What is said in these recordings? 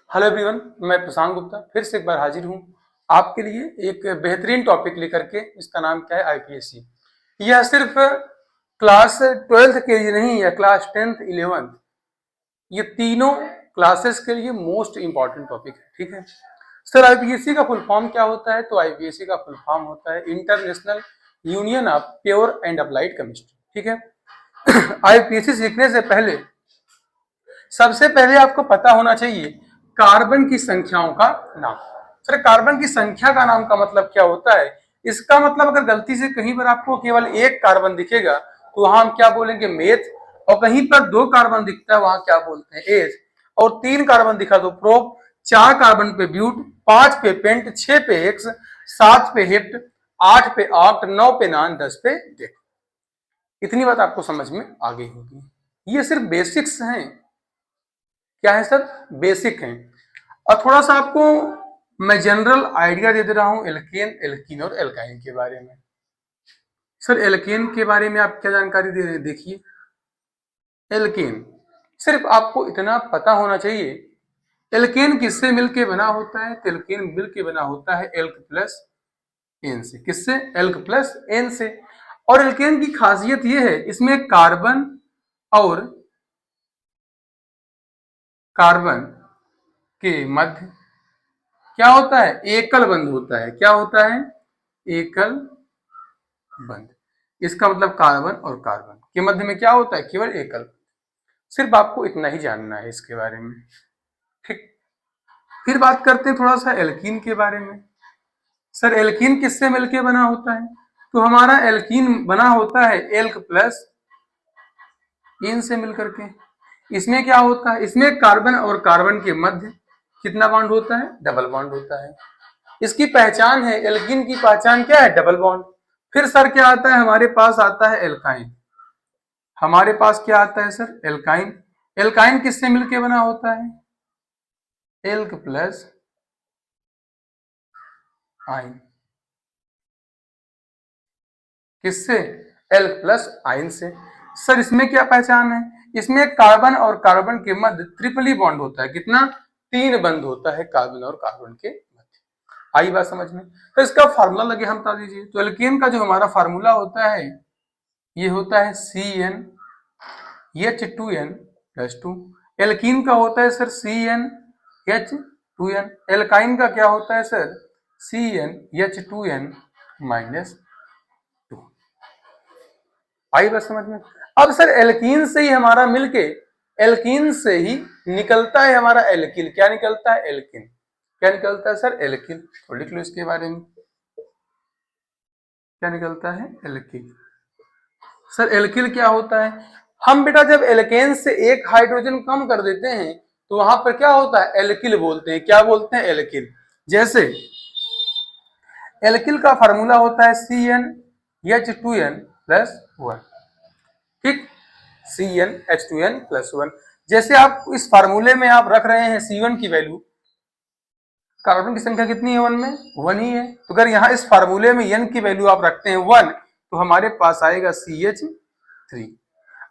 Hello everyone, मैं प्रशांत गुप्ता फिर से एक बार हाजिर हूँ आपके लिए एक बेहतरीन टॉपिक लेकर के। इसका नाम क्या है? आईपीएससी। यह सिर्फ क्लास 12th के लिए नहीं है, क्लास 10th 11th, ये तीनों क्लासेस के लिए मोस्ट इंपॉर्टेंट टॉपिक है। ठीक है सर, आईपीएससी का फुल फॉर्म क्या होता है? तो आईपीएससी का फुल फॉर्म होता है international union of pure and applied chemistry. ठीक है आईपीएससी सीखने से पहले सबसे पहले आपको पता होना चाहिए कार्बन की संख्याओं का नाम। सर, कार्बन की संख्या का नाम का मतलब क्या होता है? इसका मतलब अगर गलती से कहीं पर आपको केवल एक कार्बन दिखेगा तो वहां हम क्या बोलेंगे? मेथ। और कहीं पर दो कार्बन दिखता है वहां क्या बोलते हैं? एथ। और तीन कार्बन दिखा तो प्रोप, चार कार्बन पे ब्यूट, पांच पे पेंट, छह पे एक्स, सात पे हेप्ट, आठ पे ऑक्ट, नौ पे नॉन, 10 पे डेक। इतनी बात आपको समझ में आ गई होगी। ये सिर्फ बेसिक्स हैं। क्या है सर? बेसिक है। और थोड़ा सा आपको मैं जनरल आइडिया दे रहा हूं एल्केन, एल्कीन और एल्काइन के बारे में। सर, एल्केन के बारे में आप क्या जानकारी देखिए। एल्केन, सिर्फ आपको इतना पता होना चाहिए एल्केन किससे मिलके बना होता है? तो एल्केन मिलके बना होता है एल्क प्लस एन से। किससे? एल्क प्लस एन से। और एल्केन की खासियत यह है, इसमें कार्बन और कार्बन के मध्य क्या होता है? एकल बंध होता है। क्या होता है? एकल बंध। इसका मतलब कार्बन और कार्बन के मध्य में क्या होता है? केवल एकल। सिर्फ आपको इतना ही जानना है इसके बारे में। ठीक, फिर बात करते हैं थोड़ा सा एल्कीन के बारे में। सर, एल्कीन किससे मिलके बना होता है? तो हमारा एल्कीन बना होता है एल्क प्लस इन से मिलकर के। इसमें क्या होता है? इसमें कार्बन और कार्बन के मध्य कितना बॉन्ड होता है? डबल बॉन्ड होता है। इसकी पहचान है, एल्कीन की पहचान क्या है? Double bond. फिर सर क्या आता है? हमारे पास आता है एल्काइन। हमारे पास क्या आता है सर? एल्काइन। एल्काइन किससे मिलके बना होता है? एल्क प्लस आइन। किससे? एल्क प्लस आइन से। सर, इसमें क्या पहचान है? इसमें कार्बन और कार्बन के मध्य ट्रिपली बॉन्ड होता है। कितना? तीन बंध होता है कार्बन और कार्बन के मध्य। आई बात समझ में? तो इसका फार्मूला लगे हम बता दीजिए। तो एल्केन का जो हमारा फार्मूला होता है ये होता है CnH2n+2। एल्कीन का होता है सर CnH2n। एल्काइन का क्या होता है सर? CnH2n-2। आई बात समझ में? अब सर, एल्कीन से ही हमारा मिलके एल्कीन से ही निकलता है हमारा एल्किल। क्या निकलता है? एल्किन। क्या निकलता है सर? एल्किल। तो लिख लो इसके बारे में, क्या निकलता है? एल्किल। सर, एल्किल क्या होता है? हम बेटा जब एल्केन से एक हाइड्रोजन कम कर देते हैं तो वहां पर क्या होता है? एल्किल बोलते हैं। क्या बोलते हैं? एल्किल। जैसे एल्किल का फार्मूला होता है CnH2n+1। ठीक, CnH2n+1। जैसे आप इस फार्मूले में आप रख रहे हैं C1 की वैल्यू, कार्बन की संख्या कितनी है? 1 में 1 ही है। तो अगर यहाँ इस फार्मूले में n की वैल्यू आप रखते हैं 1 तो हमारे पास आएगा CH3।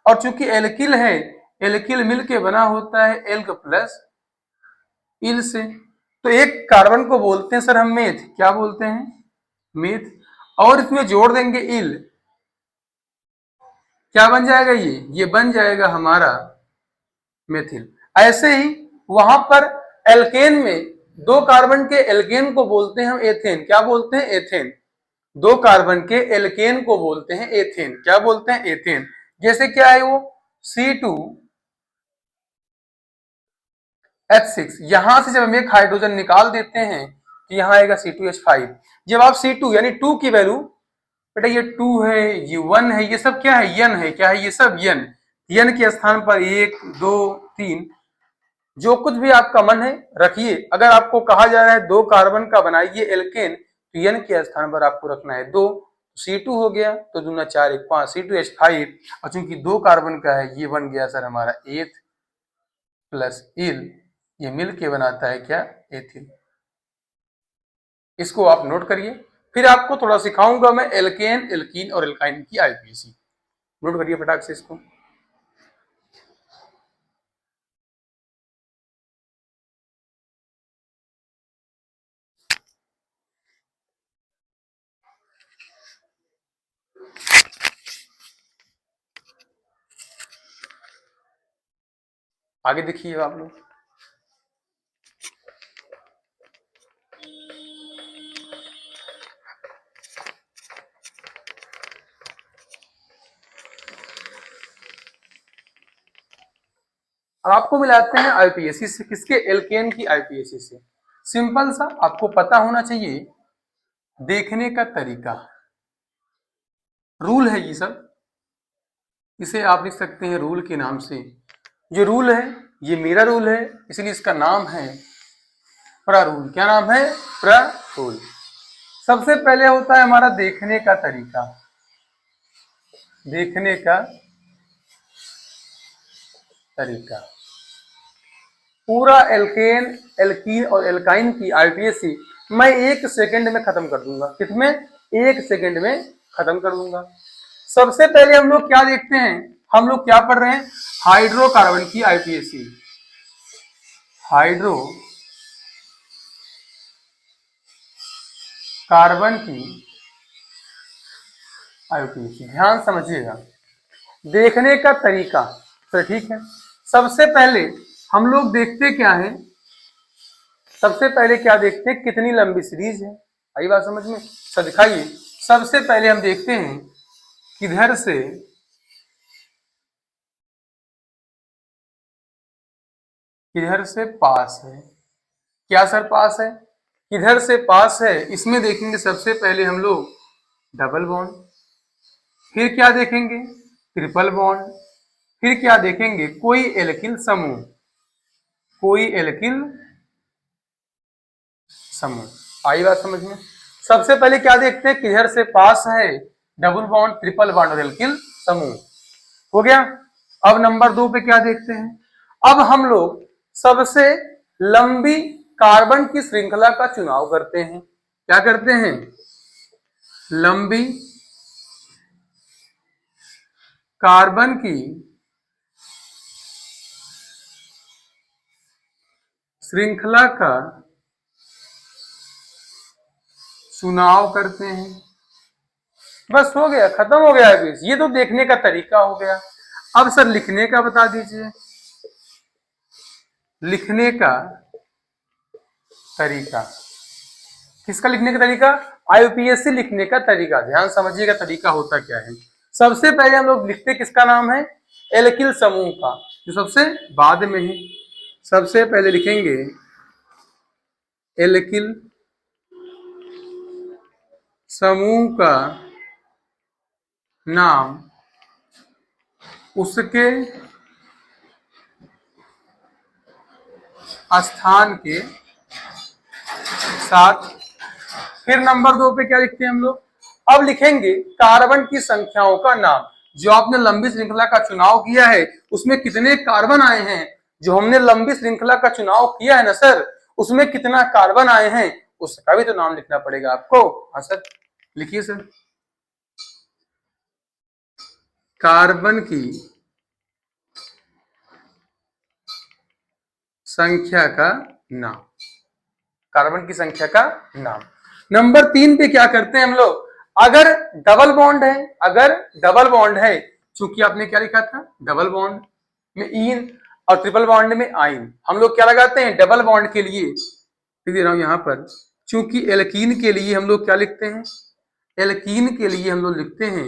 और चूंकि एल्किल है, एल्किल मिलके बना होता है एल्क प्लस इल से। तो एक कार्बन को बोलते हैं सर हम मेथ। क्या बोलते हैं? मेथ। और इसमें जोड़ देंगे इल। क्या बन जाएगा? ये बन जाएगा हमारा मेथिल। ऐसे ही वहां पर एल्केन में दो कार्बन के एल्केन को बोलते हैं हम एथेन। क्या बोलते हैं? एथेन। दो कार्बन के एल्केन को बोलते हैं एथेन। क्या बोलते हैं? एथेन। जैसे क्या है वो? C2H6। यहां से जब हम एक हाइड्रोजन निकाल देते हैं तो यहां आएगा C2H5। जब आप C2 यानी 2 की वैल्यू, बेटा ये 2 है, ये 1 है, ये सब क्या है? यन है। क्या है? ये सब यन। यन के स्थान पर 1 2 3 जो कुछ भी आपका मन है रखिए। अगर आपको कहा जा रहा है दो कार्बन का बनाइए एल्केन तो यन के स्थान पर आपको रखना है 2। C2 हो गया तो दूना 4 1 5 C2H5। और चूंकि दो कार्बन का है ये बन गया सर हमारा एथ प्लस इल। ये मिल के बनाता है क्या? एथिल। इसको आप नोट करिए। फिर आपको थोड़ा सिखाऊंगा मैं एल्केन, एल्कीन और एल्काइन की आईपीसी। नोट करिए फटाक से इसको। आगे देखिए आप लोग, अब आपको मिलाते हैं आईपीएससी से, किसके, एल्केन की आईपीएससी से। सिंपल सा आपको पता होना चाहिए देखने का तरीका, रूल है ये सब, इसे आप लिख सकते हैं रूल के नाम से। जो रूल है ये मेरा रूल है, इसलिए इसका नाम है प्रारूल। क्या नाम है? प्रारूल। सबसे पहले होता है हमारा देखने का तरीका, देखने का तरीका। पूरा एल्केन, एल्कीन और एल्काइन की आईपीएससी मैं 1 सेकंड में खत्म कर दूंगा। कितने? 1 सेकंड में खत्म कर दूंगा। सबसे पहले हम लोग क्या देखते हैं, हम लोग क्या पढ़ रहे हैं, हाइड्रोकार्बन की आईपीएससी, हाइड्रो कार्बन की आईपीएससी। ध्यान समझिएगा, देखने का तरीका, तो ठीक है। सबसे पहले हम लोग देखते क्या है, सबसे पहले क्या देखते हैं, कितनी लंबी सीरीज है। आई बात समझ में? सब दिखाइए। सबसे पहले हम देखते हैं किधर से पास है। क्या सर पास है? किधर से पास है, इसमें देखेंगे सबसे पहले हम लोग डबल बॉन्ड, फिर क्या देखेंगे, ट्रिपल बॉन्ड, फिर क्या देखेंगे, कोई एल्किल समूह, कोई एल्किल समूह। आई बात समझ में? सबसे पहले क्या देखते हैं, किधर से पास है, डबल बॉन्ड, ट्रिपल बॉन्ड और एल्किल समूह। हो गया। अब नंबर 2 पे क्या देखते हैं, अब हम लोग सबसे लंबी कार्बन की श्रृंखला का चुनाव करते हैं। क्या करते हैं? लंबी कार्बन की श्रृंखला का चुनाव करते हैं। बस हो गया, खत्म हो गया। ये तो देखने का तरीका हो गया। अब सर लिखने का बता दीजिए, लिखने का तरीका। किसका लिखने का तरीका? आईयूपीएससी लिखने का तरीका। ध्यान समझिएगा तरीका होता क्या है। सबसे पहले हम लोग लिखते, किसका नाम है, एल्किल समूह का, जो सबसे बाद में है। सबसे पहले लिखेंगे एल्किल समूह का नाम उसके स्थान के साथ। फिर नंबर 2 पे क्या लिखते हैं हम लोग, अब लिखेंगे कार्बन की संख्याओं का नाम। जो आपने लंबी श्रृंखला का चुनाव किया है उसमें कितने कार्बन आए हैं, जो हमने लंबी श्रृंखला का चुनाव किया है ना सर, उसमें कितना कार्बन आए हैं, उसका भी तो नाम लिखना पड़ेगा आपको। हाँ सर, लिखिए सर, कार्बन की संख्या का नाम, कार्बन की संख्या का नाम। नंबर 3 पे क्या करते हैं हम लोग, अगर डबल बॉन्ड है, अगर डबल बॉन्ड है, चूंकि आपने क्या लिखा था, डबल बॉन्ड में इन और ट्रिपल बॉन्ड में आइन, हम लोग क्या लगाते हैं, डबल बॉन्ड के लिए लिख दे रहा हूं यहां पर, चूंकि एल्कीन के लिए हम लोग क्या लिखते हैं, एल्कीन के लिए हम लोग लिखते हैं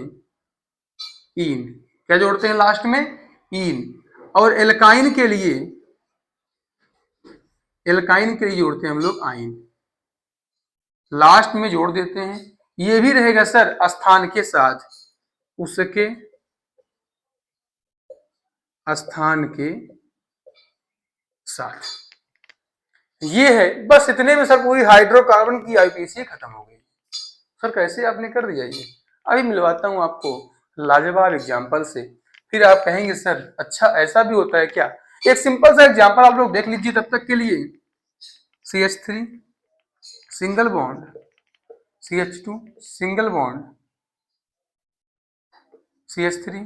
इन, क्या जोड़ते हैं लास्ट में, इन। और एल्काइन के लिए, एल्काइन के लिए जोड़ते हैं हम लोग आइन, लास्ट में जोड़ देते हैं। ये भी रहेगा सर स्थान के साथ, उसके स्थान के साथ। ये है, बस इतने में सर पूरी हाइड्रोकार्बन की आईपीएससी खत्म हो गई। सर कैसे आपने कर दिया ये, अभी मिलवाता हूं आपको लाजवाब एग्जाम्पल से, फिर आप कहेंगे सर अच्छा ऐसा भी होता है क्या। एक सिंपल सा एग्जाम्पल आप लोग देख लीजिए तब तक के लिए, CH3 single bond, CH2 single bond, CH3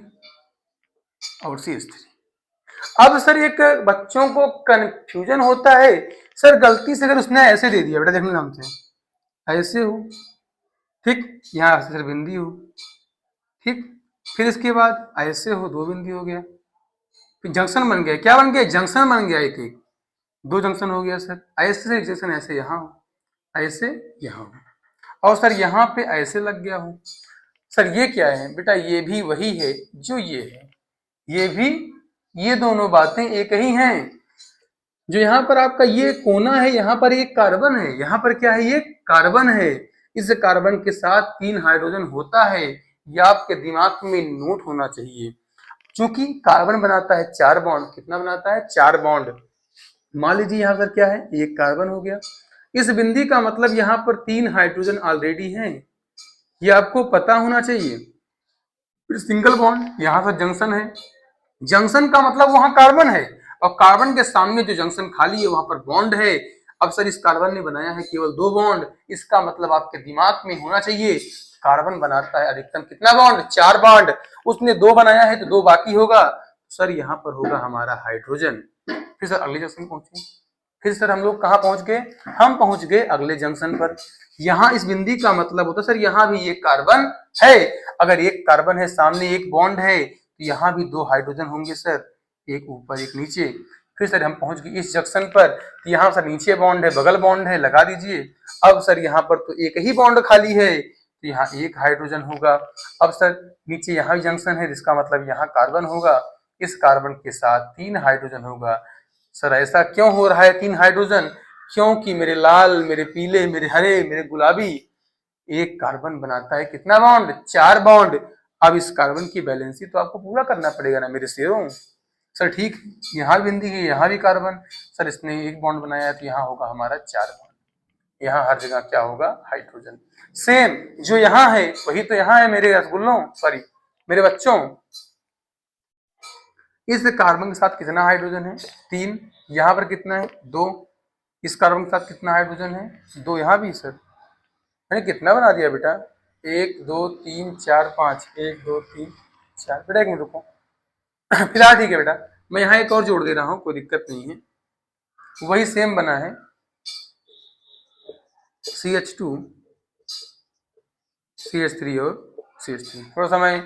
और CH3। अब सर एक बच्चों को कंफ्यूजन होता है, सर गलती से अगर उसने ऐसे दे दिया, बेटा देखने नाम से ऐसे हो, ठीक, यहाँ से सर बिंदी हो, ठीक, फिर इसके बाद ऐसे हो, 2 बिंदी हो गया, फिर जंक्शन बन गया, क्या बन गया, जंक्शन बन गया, एक एक दो जंक्शन हो गया सर, ऐसे जंक्शन ऐसे यहाँ हो, ऐसे यहाँ हो, और सर यहाँ पे ऐसे लग गया हो। सर ये क्या है बेटा, ये भी वही है जो ये है, ये भी, ये दोनों बातें एक ही हैं। जो यहाँ पर आपका ये कोना है, यहाँ पर एक कार्बन है, यहाँ पर क्या है, ये कार्बन है। इस कार्बन के साथ 3 हाइड्रोजन होता है, ये आपके दिमाग में नोट होना चाहिए। क्योंकि कार्बन बनाता है 4 बॉन्ड, कितना बनाता है, 4 बॉन्ड। मान लीजिए यहाँ पर क्या है, एक कार्बन हो गया, इस बिंदी का मतलब यहाँ पर 3 हाइड्रोजन ऑलरेडी हैं, ये आपको पता होना चाहिए। फिर सिंगल बॉन्ड, यहाँ पर जंक्शन है, जंक्शन का मतलब वहां कार्बन है, और कार्बन के सामने जो जंक्शन खाली है वहां पर बॉन्ड है। अब सर इस कार्बन ने बनाया है केवल 2 बॉन्ड, इसका मतलब आपके दिमाग में होना चाहिए कार्बन बनाता है अधिकतम कितना बॉन्ड, 4 बॉन्ड, उसने 2 बनाया है तो 2 बाकी होगा, सर यहाँ पर होगा हमारा हाइड्रोजन। फिर सर अगले जंक्शन पहुंचे, फिर सर हम लोग कहाँ पहुंच गए, हम पहुंच गए अगले जंक्शन पर। यहाँ इस बिंदी का मतलब होता है सर यहाँ भी एक कार्बन है, अगर एक कार्बन है सामने एक बॉन्ड है तो यहाँ भी 2 हाइड्रोजन होंगे सर, एक ऊपर एक नीचे। फिर सर हम पहुंच गए इस जंक्शन पर, तो यहाँ सर नीचे बॉन्ड है, बगल बॉन्ड है, लगा दीजिए। अब सर यहाँ पर तो एक ही बॉन्ड खाली है, तो यहाँ एक हाइड्रोजन होगा। अब सर नीचे यहाँ भी जंक्शन है, जिसका मतलब यहाँ कार्बन होगा, इस कार्बन के साथ 3 हाइड्रोजन होगा। सर ऐसा क्यों हो रहा है 3 हाइड्रोजन, क्योंकि मेरे लाल, मेरे पीले, मेरे हरे, मेरे गुलाबी, एक कार्बन बनाता है कितना बॉन्ड, 4 बॉन्ड। अब इस कार्बन की बैलेंसी तो आपको पूरा करना पड़ेगा ना मेरे शेरों। सर ठीक, यहाँ बिंदी है, यहाँ भी कार्बन, सर इसने एक बॉन्ड बनाया है तो यहाँ होगा हमारा 4 बॉन्ड, यहाँ हर जगह क्या होगा, हाइड्रोजन। सेम जो यहाँ है वही तो यहाँ है मेरे रसगुल्लों, सॉरी मेरे बच्चों। इस कार्बन के साथ कितना हाइड्रोजन है, 3, यहाँ पर कितना है, 2, इस कार्बन के साथ कितना हाइड्रोजन है, 2, यहाँ भी सर, मैंने कितना बना दिया बेटा, 1 2 3 4 5, 1 2 3 4, बेटा एक मिनट रुको। फिलहाल ठीक है बेटा, मैं यहाँ एक और जोड़ दे रहा हूँ, कोई दिक्कत नहीं है, वही सेम बना है, CH2 CH3 और CH3, थोड़ा सा मैं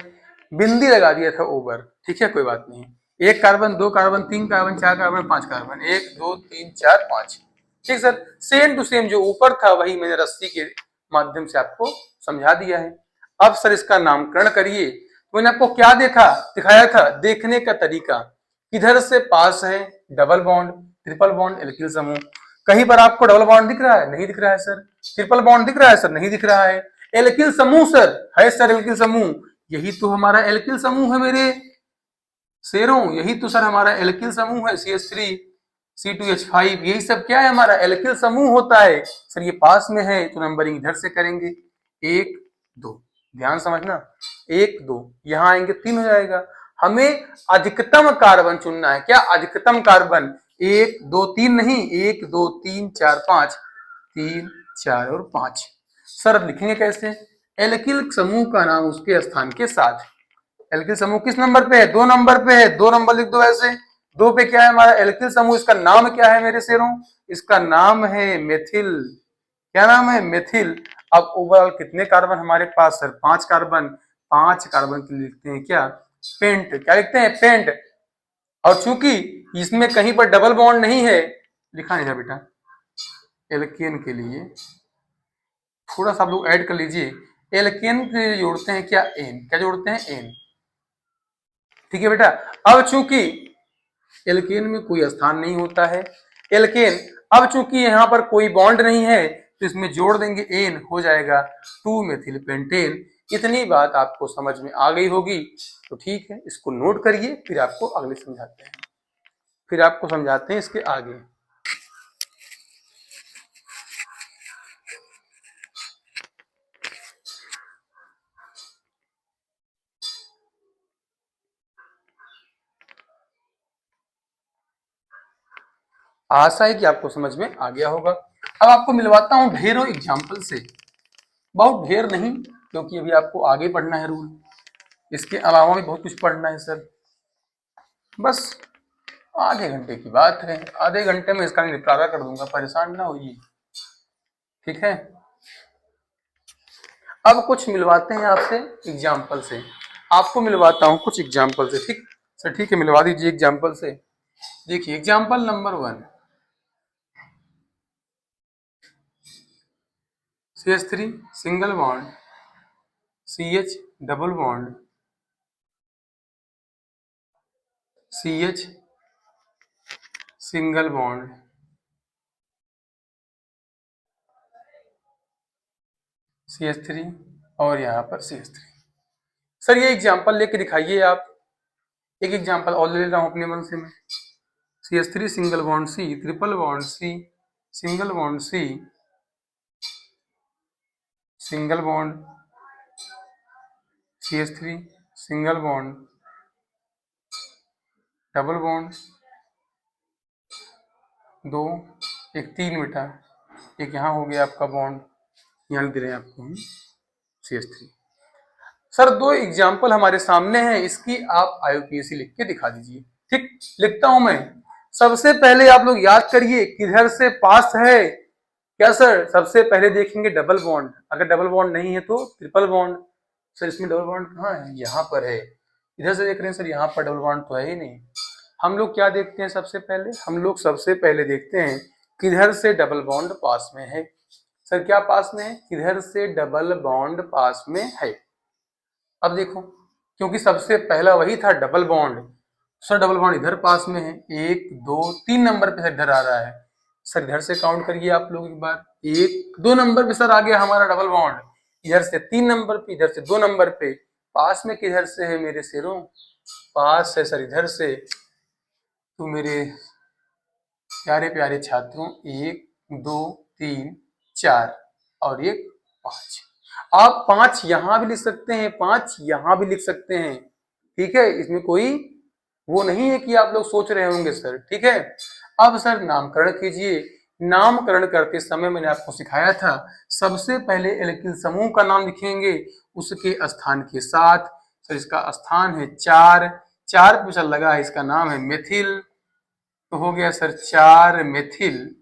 बिंदी लगा दिया था ओवर, ठीक है कोई बात नहीं। एक carbon, 2 carbon, 3 carbon, 4 carbon, 5 carbon, 1 2 3 4 5, ठीक सर, सेम टू सेम जो ऊपर था वही मैंने रस्सी के माध्यम से आपको समझा दिया है। अब सर इसका नामकरण करिए। तो मैंने आपको क्या दिखाया था, देखने का तरीका, किधर से पास है double bond, triple bond, alkyl समूह। कहीं पर आपको डबल बॉन्ड दिख रहा है, नहीं दिख रहा है सर, ट्रिपल बॉन्ड दिख रहा है सर, नहीं दिख रहा है, एल्किल समूह सर है, सर एल्किल समूह, यही तो हमारा एल्किल समूह है मेरे शेरों, यही तो सर हमारा एल्किल समूह है, CH3 C2H5, यही सब क्या है हमारा एल्किल समूह होता है। सर ये पास में है तो नंबरिंग इधर से करेंगे, 1 2, ध्यान समझना, 1 2, यहाँ आएंगे 3 हो जाएगा। हमें अधिकतम कार्बन चुनना है, क्या अधिकतम कार्बन, 1 2 3 नहीं, 1 2 3 4 5, 3 4 और 5। सर अब लिखेंगे कैसे, एल्किल समूह का नाम उसके स्थान के साथ, एल्किल समूह किस नंबर पे है, 2 नंबर पे है, 2 नंबर लिख दो ऐसे, 2 पे क्या है हमारा एल्किल समूह, इसका नाम क्या है मेरे शेरों, इसका नाम है मेथिल, क्या नाम है, मेथिल। अब ओवरऑल कितने कार्बन हमारे पास सर, 5 कार्बन, 5 कार्बन के लिए लिखते हैं क्या, पेंट, क्या लिखते हैं, पेंट। और चूंकि इसमें कहीं पर डबल बॉन्ड नहीं है, लिखा नहीं था बेटा, एल्केन के लिए थोड़ा सा आप लोग ऐड कर लीजिए, एल्केन के लिए जोड़ते हैं क्या, एन, क्या जोड़ते हैं, एन, ठीक है बेटा। अब चूंकि एल्केन में कोई स्थान नहीं होता है, एल्केन, अब चूंकि यहाँ पर कोई बॉन्ड नहीं है तो इसमें जोड़ देंगे एन, हो जाएगा 2 मेथिल पेंटेन। इतनी बात आपको समझ में आ गई होगी, तो ठीक है इसको नोट करिए, फिर आपको अगले समझाते हैं, फिर आपको समझाते हैं इसके आगे। आशा है कि आपको समझ में आ गया होगा। अब आपको मिलवाता हूं ढेरों एग्जाम्पल से, बहुत ढेर नहीं क्योंकि अभी आपको आगे पढ़ना है रूल, इसके अलावा भी बहुत कुछ पढ़ना है सर, बस आधे घंटे की बात है, आधे घंटे में इसका निपटारा कर दूंगा, परेशान ना होइए, ठीक है। अब कुछ मिलवाते हैं आपसे एग्जाम्पल से, आपको मिलवाता हूं कुछ एग्जाम्पल से, ठीक। सर ठीक है, मिलवा दीजिए एग्जाम्पल से। देखिए example number 1, CH3 single bond, CH double bond, CH single bond, CH3 और यहाँ पर CH3। सर ये एग्जाम्पल लेके दिखाइए आप। एक एग्जाम्पल और ले रहा हूँ अपने मन से मैं। CH3 single bond C, triple bond C, single bond C, single bond CH3 single bond, double bond, दो, एक तीन बेटा, एक यहाँ हो गया आपका बॉन्ड, यहाँ लिख दे रहे हैं आपको हम CH3। सर दो एग्जाम्पल हमारे सामने हैं, इसकी आप IUPAC लिख के दिखा दीजिए। ठीक, लिखता हूं मैं। सबसे पहले आप लोग याद करिए किधर से पास है। क्या सर? सबसे पहले देखेंगे डबल बॉन्ड, अगर डबल बॉन्ड नहीं है तो ट्रिपल बॉन्ड। सर इसमें डबल बॉन्ड कहाँ है? यहाँ पर है। इधर से देख रहे हैं सर, यहाँ पर डबल बॉन्ड तो है ही नहीं। हम लोग क्या देखते हैं सबसे पहले? हम लोग सबसे पहले देखते हैं किधर से डबल बॉन्ड पास में है। सर क्या पास में है? किधर से डबल बॉन्ड पास में है। अब देखो, क्योंकि सबसे पहला वही था double bond. Sir double bond इधर पास में है, 1 2 3 नंबर पे इधर आ रहा है। सर इधर से काउंट करिए आप लोग एक बार, 1 2 नंबर पे सर आ गया हमारा डबल बॉन्ड। इधर से 3 नंबर पे, इधर से 2 नंबर पे। पास में किधर से है मेरे शेरों? पास है सर इधर से। तो मेरे प्यारे प्यारे छात्रों, 1 2 3 4 और एक 5। आप 5 यहां भी लिख सकते हैं, 5 यहां भी लिख सकते हैं। ठीक है, इसमें कोई वो नहीं है कि आप लोग सोच रहे होंगे सर। ठीक है, अब सर नामकरण कीजिए। नामकरण करते समय मैंने आपको सिखाया था, सबसे पहले एल्किल समूह का नाम लिखेंगे उसके स्थान के साथ। सर इसका स्थान है 4, 4 पे सर लगा है, इसका नाम है मेथिल। तो हो गया सर 4 मेथिल।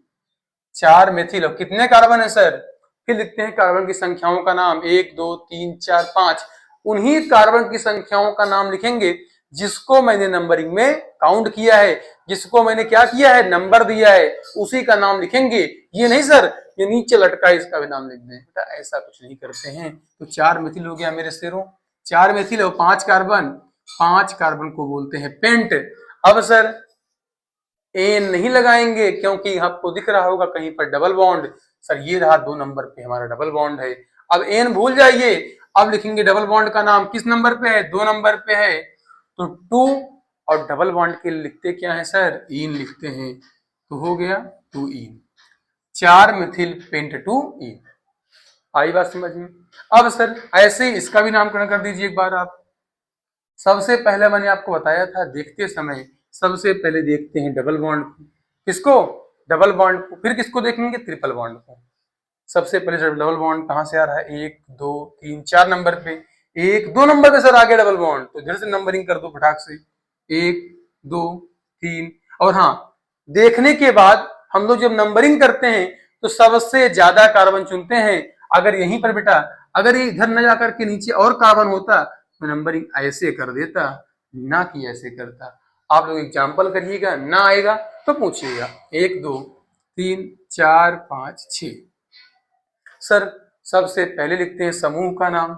4 मेथिल। और कितने कार्बन है सर? फिर लिखते हैं कार्बन की संख्याओं का नाम, 1 2 3 4 5। उन्हीं कार्बन की संख्याओं का नाम लिखेंगे जिसको मैंने नंबरिंग में काउंट किया है, जिसको मैंने क्या किया है, नंबर दिया है, उसी का नाम लिखेंगे। ये नहीं सर ये नीचे लटका है इसका भी नाम लिख दें, बेटा ऐसा कुछ नहीं करते हैं। तो 4 मेथिल हो गया मेरे शेरों, 4 मेथिल और 5 कार्बन। 5 कार्बन को बोलते हैं पेंट। अब सर एन नहीं लगाएंगे क्योंकि आपको दिख रहा होगा कहीं पर डबल बॉन्ड। सर ये रहा 2 नंबर पे हमारा डबल बॉन्ड है। अब एन भूल जाइए, अब लिखेंगे डबल बॉन्ड का नाम। किस नंबर पे है? 2 नंबर पे है। तो 2 और डबल बॉन्ड के लिखते क्या है सर? इन लिखते हैं। तो हो गया 2 इन, 4 मिथिल पेंट 2 इन। आई बात समझ में? अब सर ऐसे ही इसका भी नामकरण कर दीजिए एक बार आप। सबसे पहले मैंने आपको बताया था, देखते समय सबसे पहले देखते हैं डबल बॉन्ड को। किसको? डबल बॉन्ड को। फिर किसको देखेंगे? ट्रिपल बॉन्ड को। सबसे पहले सर डबल बॉन्ड कहां से आ रहा है? 1 2 3 4 नंबर पे। 1 2 नंबर पे सर आ गया डबल बॉन्ड, तो इधर से नंबरिंग कर दो फटाक से, 1 2 3। और हाँ, देखने के बाद हम लोग जब नंबरिंग करते हैं तो सबसे ज्यादा कार्बन चुनते हैं। अगर यहीं पर बेटा, अगर ये इधर न जाकर के नीचे और कार्बन होता तो नंबरिंग ऐसे कर देता, ना कि ऐसे करता। आप लोग एग्जाम्पल करिएगा, ना आएगा तो पूछिएगा। 1 2 3 4 5 6। सर सबसे पहले लिखते हैं समूह का नाम।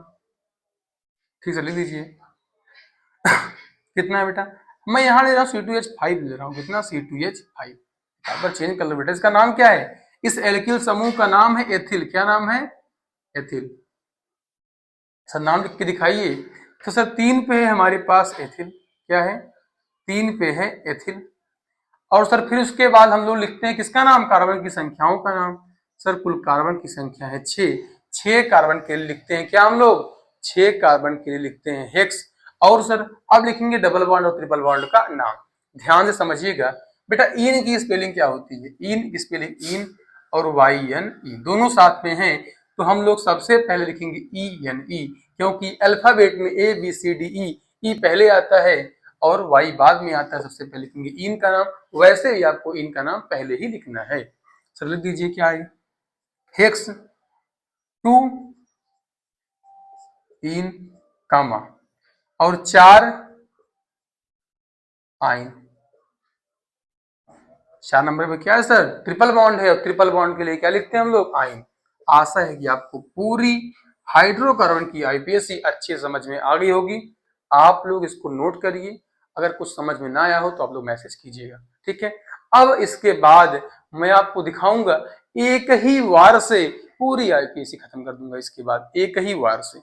ठीक है लिख लीजिए। कितना है बेटा? मैं यहाँ ले रहा हूँ C2H5 ले रहा हूँ। कितना? C2H5। पर चेंज कर लो बेटा। इसका नाम क्या है? इस एल्किल समूह का नाम है एथिल। क्या नाम है? एथिल। सर नाम लिख के दिखाइए। तो सर 3 पे है हमारे पास एथिल। क्या है? 3 पे है एथिल। और सर फिर उसके बाद हम लोग लिखते हैं किसका नाम? कार्बन की संख्याओं का नाम। सर कुल कार्बन की संख्या है 6। 6 कार्बन के लिए लिखते हैं क्या हम लोग? 6 कार्बन के लिए लिखते हैं हेक्स। और सर अब लिखेंगे डबल बॉन्ड और ट्रिपल बॉन्ड का नाम। ध्यान से समझिएगा बेटा, इन की स्पेलिंग क्या होती है? इन की स्पेलिंग इन और YNE दोनों साथ में है। तो हम लोग सबसे पहले लिखेंगे ENE, क्योंकि अल्फाबेट में ABCDE, ई पहले आता है और वाई बाद में आता है। सबसे पहले लिखेंगे इन का नाम, वैसे ही आपको इन का नाम पहले ही लिखना है। सर लिख दीजिए क्या है? हेक्स 2 इन कामा और 4 आइन। 4 नंबर पे क्या है सर, ट्रिपल बॉन्ड है, और ट्रिपल बॉन्ड के लिए क्या लिखते हैं हम लोग, आइन। आशा है कि आपको पूरी हाइड्रोकार्बन की आईपीएसी अच्छी समझ में आ गई होगी। आप लोग इसको नोट करिए, अगर कुछ समझ में ना आया हो तो आप लोग मैसेज कीजिएगा, ठीक है। अब इसके बाद मैं आपको दिखाऊंगा, एक ही वार से पूरी आईपीएसी खत्म कर दूंगा। इसके बाद एक ही वार से,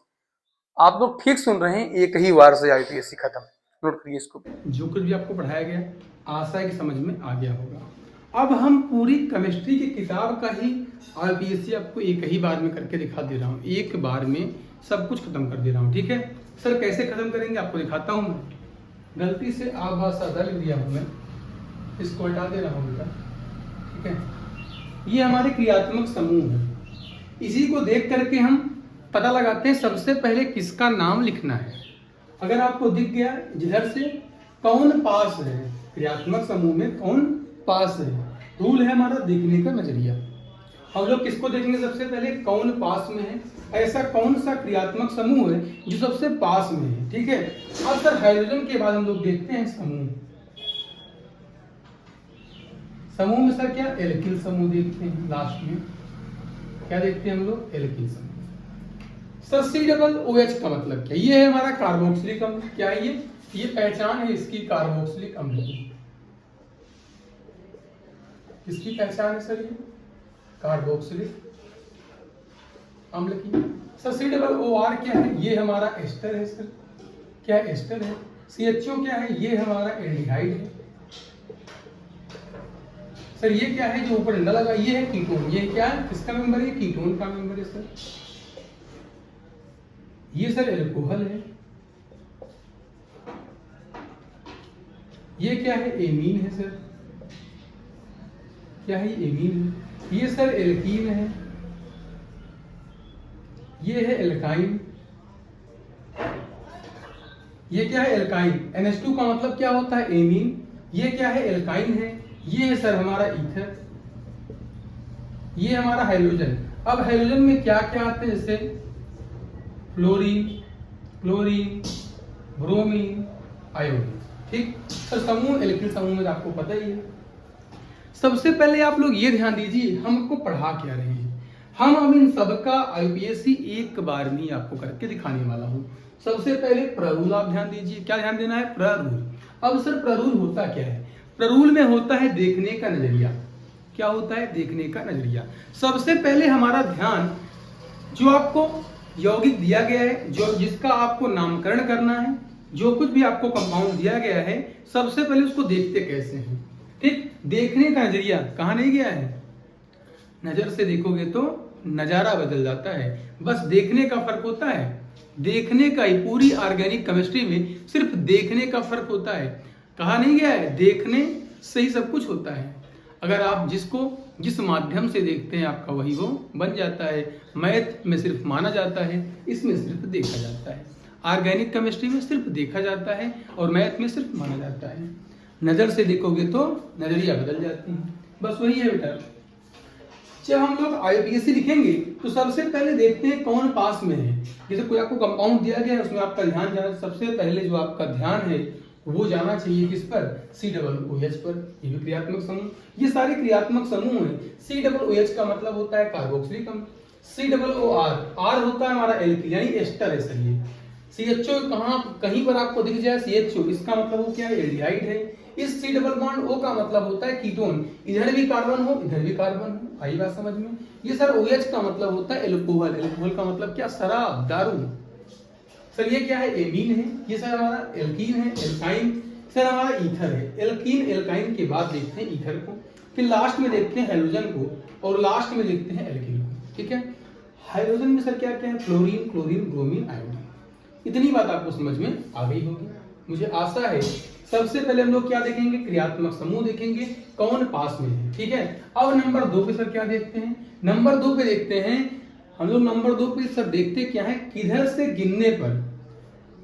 आप लोग ठीक सुन रहे हैं, एक ही वार से आईपीएसी खत्म। नोट करिए इसको। जो कुछ भी आपको पढ़ाया गया आशा है कि समझ में आ गया होगा। अब हम पूरी केमिस्ट्री की किताब का ही आईपीएसी आपको एक ही बार में करके दिखा दे रहा हूँ, एक बार में सब कुछ खत्म कर दे रहा हूँ, ठीक है। सर कैसे खत्म करेंगे आपको दिखाता हूँ मैं। गलती से आभा सादा लिख दिया हूँ मैं, इसको हटा दे रहा हूँ बेटा, ठीक है। ये हमारे क्रियात्मक समूह है, इसी को देख करके हम पता लगाते हैं सबसे पहले किसका नाम लिखना है। अगर आपको दिख गया जिधर से कौन पास है, क्रियात्मक समूह में कौन पास है, रूल है हमारा देखने का नजरिया। हम लोग किसको देखेंगे सबसे पहले, कौन पास में है, ऐसा कौन सा क्रियात्मक समूह है जो सबसे पास में है, ठीक है। अब सर हाइड्रोजन के बाद हम लोग देखते हैं समूह। समूह में सर क्या, एल्किल समूह देखते हैं। लास्ट में क्या देखते हैं हम लोग, एल्किल समूह। सर COOH का मतलब क्या, ये है हमारा कार्बोक्सिलिक अम्ल। क्या है ये पहचान है इसकी, कार्बोक्सिलिक अम्ल की। किसकी पहचान है सर, ये कार्बोक्सिलिक अम्ल की। सर COOR क्या है, ये हमारा एस्टर है सर, क्या एस्टर है। CHO क्या है, ये हमारा एल्डिहाइड है। सर ये क्या है जो ऊपर डंडा लगा, ये है कीटोन। ये क्या है, किसका मेंबर है, कीटोन का मेंबर है सर। ये सर एल्कोहल है। ये क्या है, एमीन है सर, क्या है, एमीन है। ये सर एल्कीन है। ये है एल्काइन। ये क्या है, एल्काइन। NH2 का मतलब क्या होता है, एमीन। ये क्या है, एल्काइन है। ये है सर हमारा ईथर। ये हमारा हाइड्रोजन। अब हाइड्रोजन में क्या क्या आते हैं, जैसे फ्लोरीन, क्लोरीन, ब्रोमीन, आयोडीन, ठीक। सर समूह एल्किल समूह में आपको पता ही है। सबसे पहले आप लोग ये ध्यान दीजिए, हमको पढ़ा क्या रहे हैं। हम अब इन सबका आईपीएसी एक बार में आपको करके दिखाने वाला हूँ। सबसे पहले प्ररूल आप ध्यान दीजिए, क्या ध्यान देना है, प्ररूल। अब सर प्ररूल होता क्या है, प्ररूल में होता है देखने का नजरिया। क्या होता है, देखने का नजरिया। सबसे पहले हमारा ध्यान जो आपको यौगिक दिया गया है, जो जिसका आपको नामकरण करना है, जो कुछ भी आपको कंपाउंड दिया गया है, सबसे पहले उसको देखते कैसे हैं, ठीक। देखने का नजरिया कहाँ नहीं गया है, नजर से देखोगे तो नजारा बदल जाता है, बस देखने का फर्क होता है। देखने का ही पूरी ऑर्गेनिक केमिस्ट्री में सिर्फ देखने का फर्क होता है। कहा नहीं गया है, देखने से ही सब कुछ होता है। अगर आप जिस माध्यम से देखते हैं आपका वही वो बन जाता है। मैथ में सिर्फ माना जाता है, इसमें सिर्फ देखा जाता है। ऑर्गेनिक केमिस्ट्री में सिर्फ देखा जाता है और मैथ में सिर्फ माना जाता है। नजर से देखोगे तो नजरिया बदल जाती है, बस वही है बेटा। जब हम लोग आईपीएसी लिखेंगे तो सबसे पहले देखते हैं कौन पास में है। जैसे कोई आपको कंपाउंड दिया गया है, उसमें आपका ध्यान जाना, सबसे पहले जो आपका ध्यान है वो जाना चाहिए किस पर, COOH पर। ये भी क्रियात्मक समूह, ये सारे क्रियात्मक समूह हैं। COOH का मतलब होता है कार्बोक्सिलिक अम्ल। COOR, R होता है हमारा एल्किल यानी एस्टर है सर। ये CHO कहीं पर आपको दिख जाए CHO, इसका मतलब वो क्या है, एल्डिहाइड है। इस C डबल बॉन्ड O का मतलब होता है कीटोन, इधर भी कार्बन हो इधर भी कार्बन हो। आई बात समझ में। ये सर OH का मतलब होता है एल्कोहल। एल्कोहल का मतलब क्या, शराब, दारू। सर ये क्या है, एमीन है। ये सर हमारा एल्कीन है, एल्काइन। सर हमारा ईथर है। एल्कीन एल्काइन के बाद देखते हैं ईथर को, फिर लास्ट में देखते हैं हाइड्रोजन को, और लास्ट में देखते हैं एल्किल को, ठीक है। हाइड्रोजन में सर क्या क्या है, फ्लोरीन, क्लोरीन, ब्रोमीन, आयोडीन। इतनी बात आपको समझ में आ गई होगी, मुझे आशा है। सबसे पहले हम लोग क्या देखेंगे, क्रियात्मक समूह देखेंगे, कौन पास में है, ठीक है। अब नंबर 2 पे सर क्या देखते हैं, नंबर 2 पे देखते हैं हम लोग। नंबर 2 पे सर देखते क्या है, किधर से गिनने पर,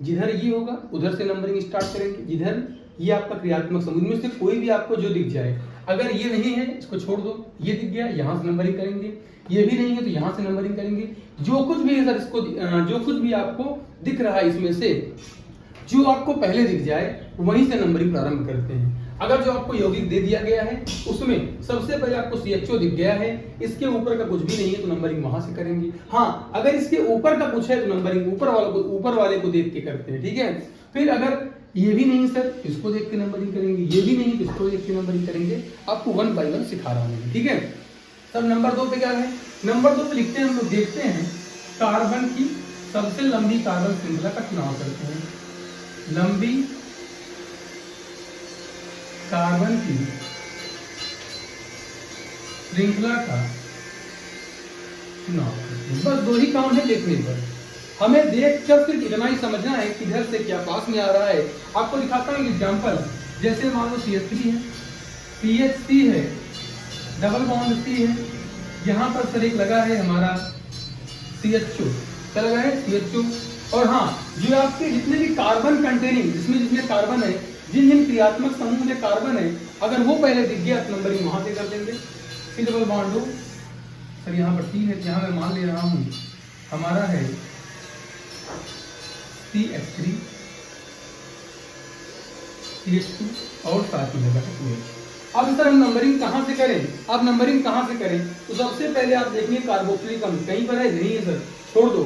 जिधर ये होगा उधर से नंबरिंग स्टार्ट करेंगे। जिधर ये आपका क्रियात्मक समूह में से कोई भी आपको जो दिख जाए, अगर ये नहीं है इसको छोड़ दो, ये दिख गया यहाँ से नंबरिंग करेंगे, ये भी नहीं है तो यहाँ से नंबरिंग करेंगे। जो कुछ भी है सर इसको, जो कुछ भी आपको दिख रहा है इसमें से, जो आपको पहले दिख जाए वहीं से नंबरिंग प्रारंभ करते हैं। अगर जो आपको यौगिक दे दिया गया है उसमें सबसे पहले आपको CHO दिख गया है, इसके ऊपर का कुछ भी नहीं है तो नंबरिंग वहां से करेंगे। हाँ, अगर इसके ऊपर का कुछ है तो नंबरिंग ऊपर वाले को देख के करते हैं, ठीक है। फिर अगर ये भी नहीं सर, इसको देख के नंबरिंग करेंगे, ये भी नहीं तो इसको देख के नंबरिंग करेंगे। आपको 1 by 1 सिखा रहा हूँ, ठीक है। तब नंबर 2 पे क्या है, नंबर 2 पे लिखते हैं हम लोग, देखते हैं कार्बन की सबसे लंबी कार्बन श्रृंखला का चुनाव करते हैं। लंबी कार्बन की श्रृंखला का चुनाव करते हैं। बस 2 ही काम है देखने पर, हमें देख कर सिर्फ इतना ही समझना है कि इधर से क्या पास में आ रहा है। आपको दिखाता हूँ एग्जाम्पल, जैसे मान लो CH3 है, CH3 है, डबल बॉन्ड C है, यहाँ पर सर एक लगा है हमारा CHO, क्या लगा है CHO। और हाँ, जो आपके जितने भी कार्बन कंटेनिंग, जिसमें कार्बन है, जिन क्रियात्मक समूह में कार्बन है, अगर वो पहले दिख गया तो नंबरिंग वहां से कर देंगे। C डबल बॉन्ड हो, सर यहाँ पर C है, यहाँ मैं मान ले रहा हूँ हमारा है CH3, CH2 और साथ में लगा है। अब सर हम नंबरिंग कहाँ से करें, अब नंबरिंग कहाँ से करें, तो सबसे पहले आप देखिए कार्बोक्सिलिक अम्ल कहीं पर है, नहीं है सर, छोड़ दो।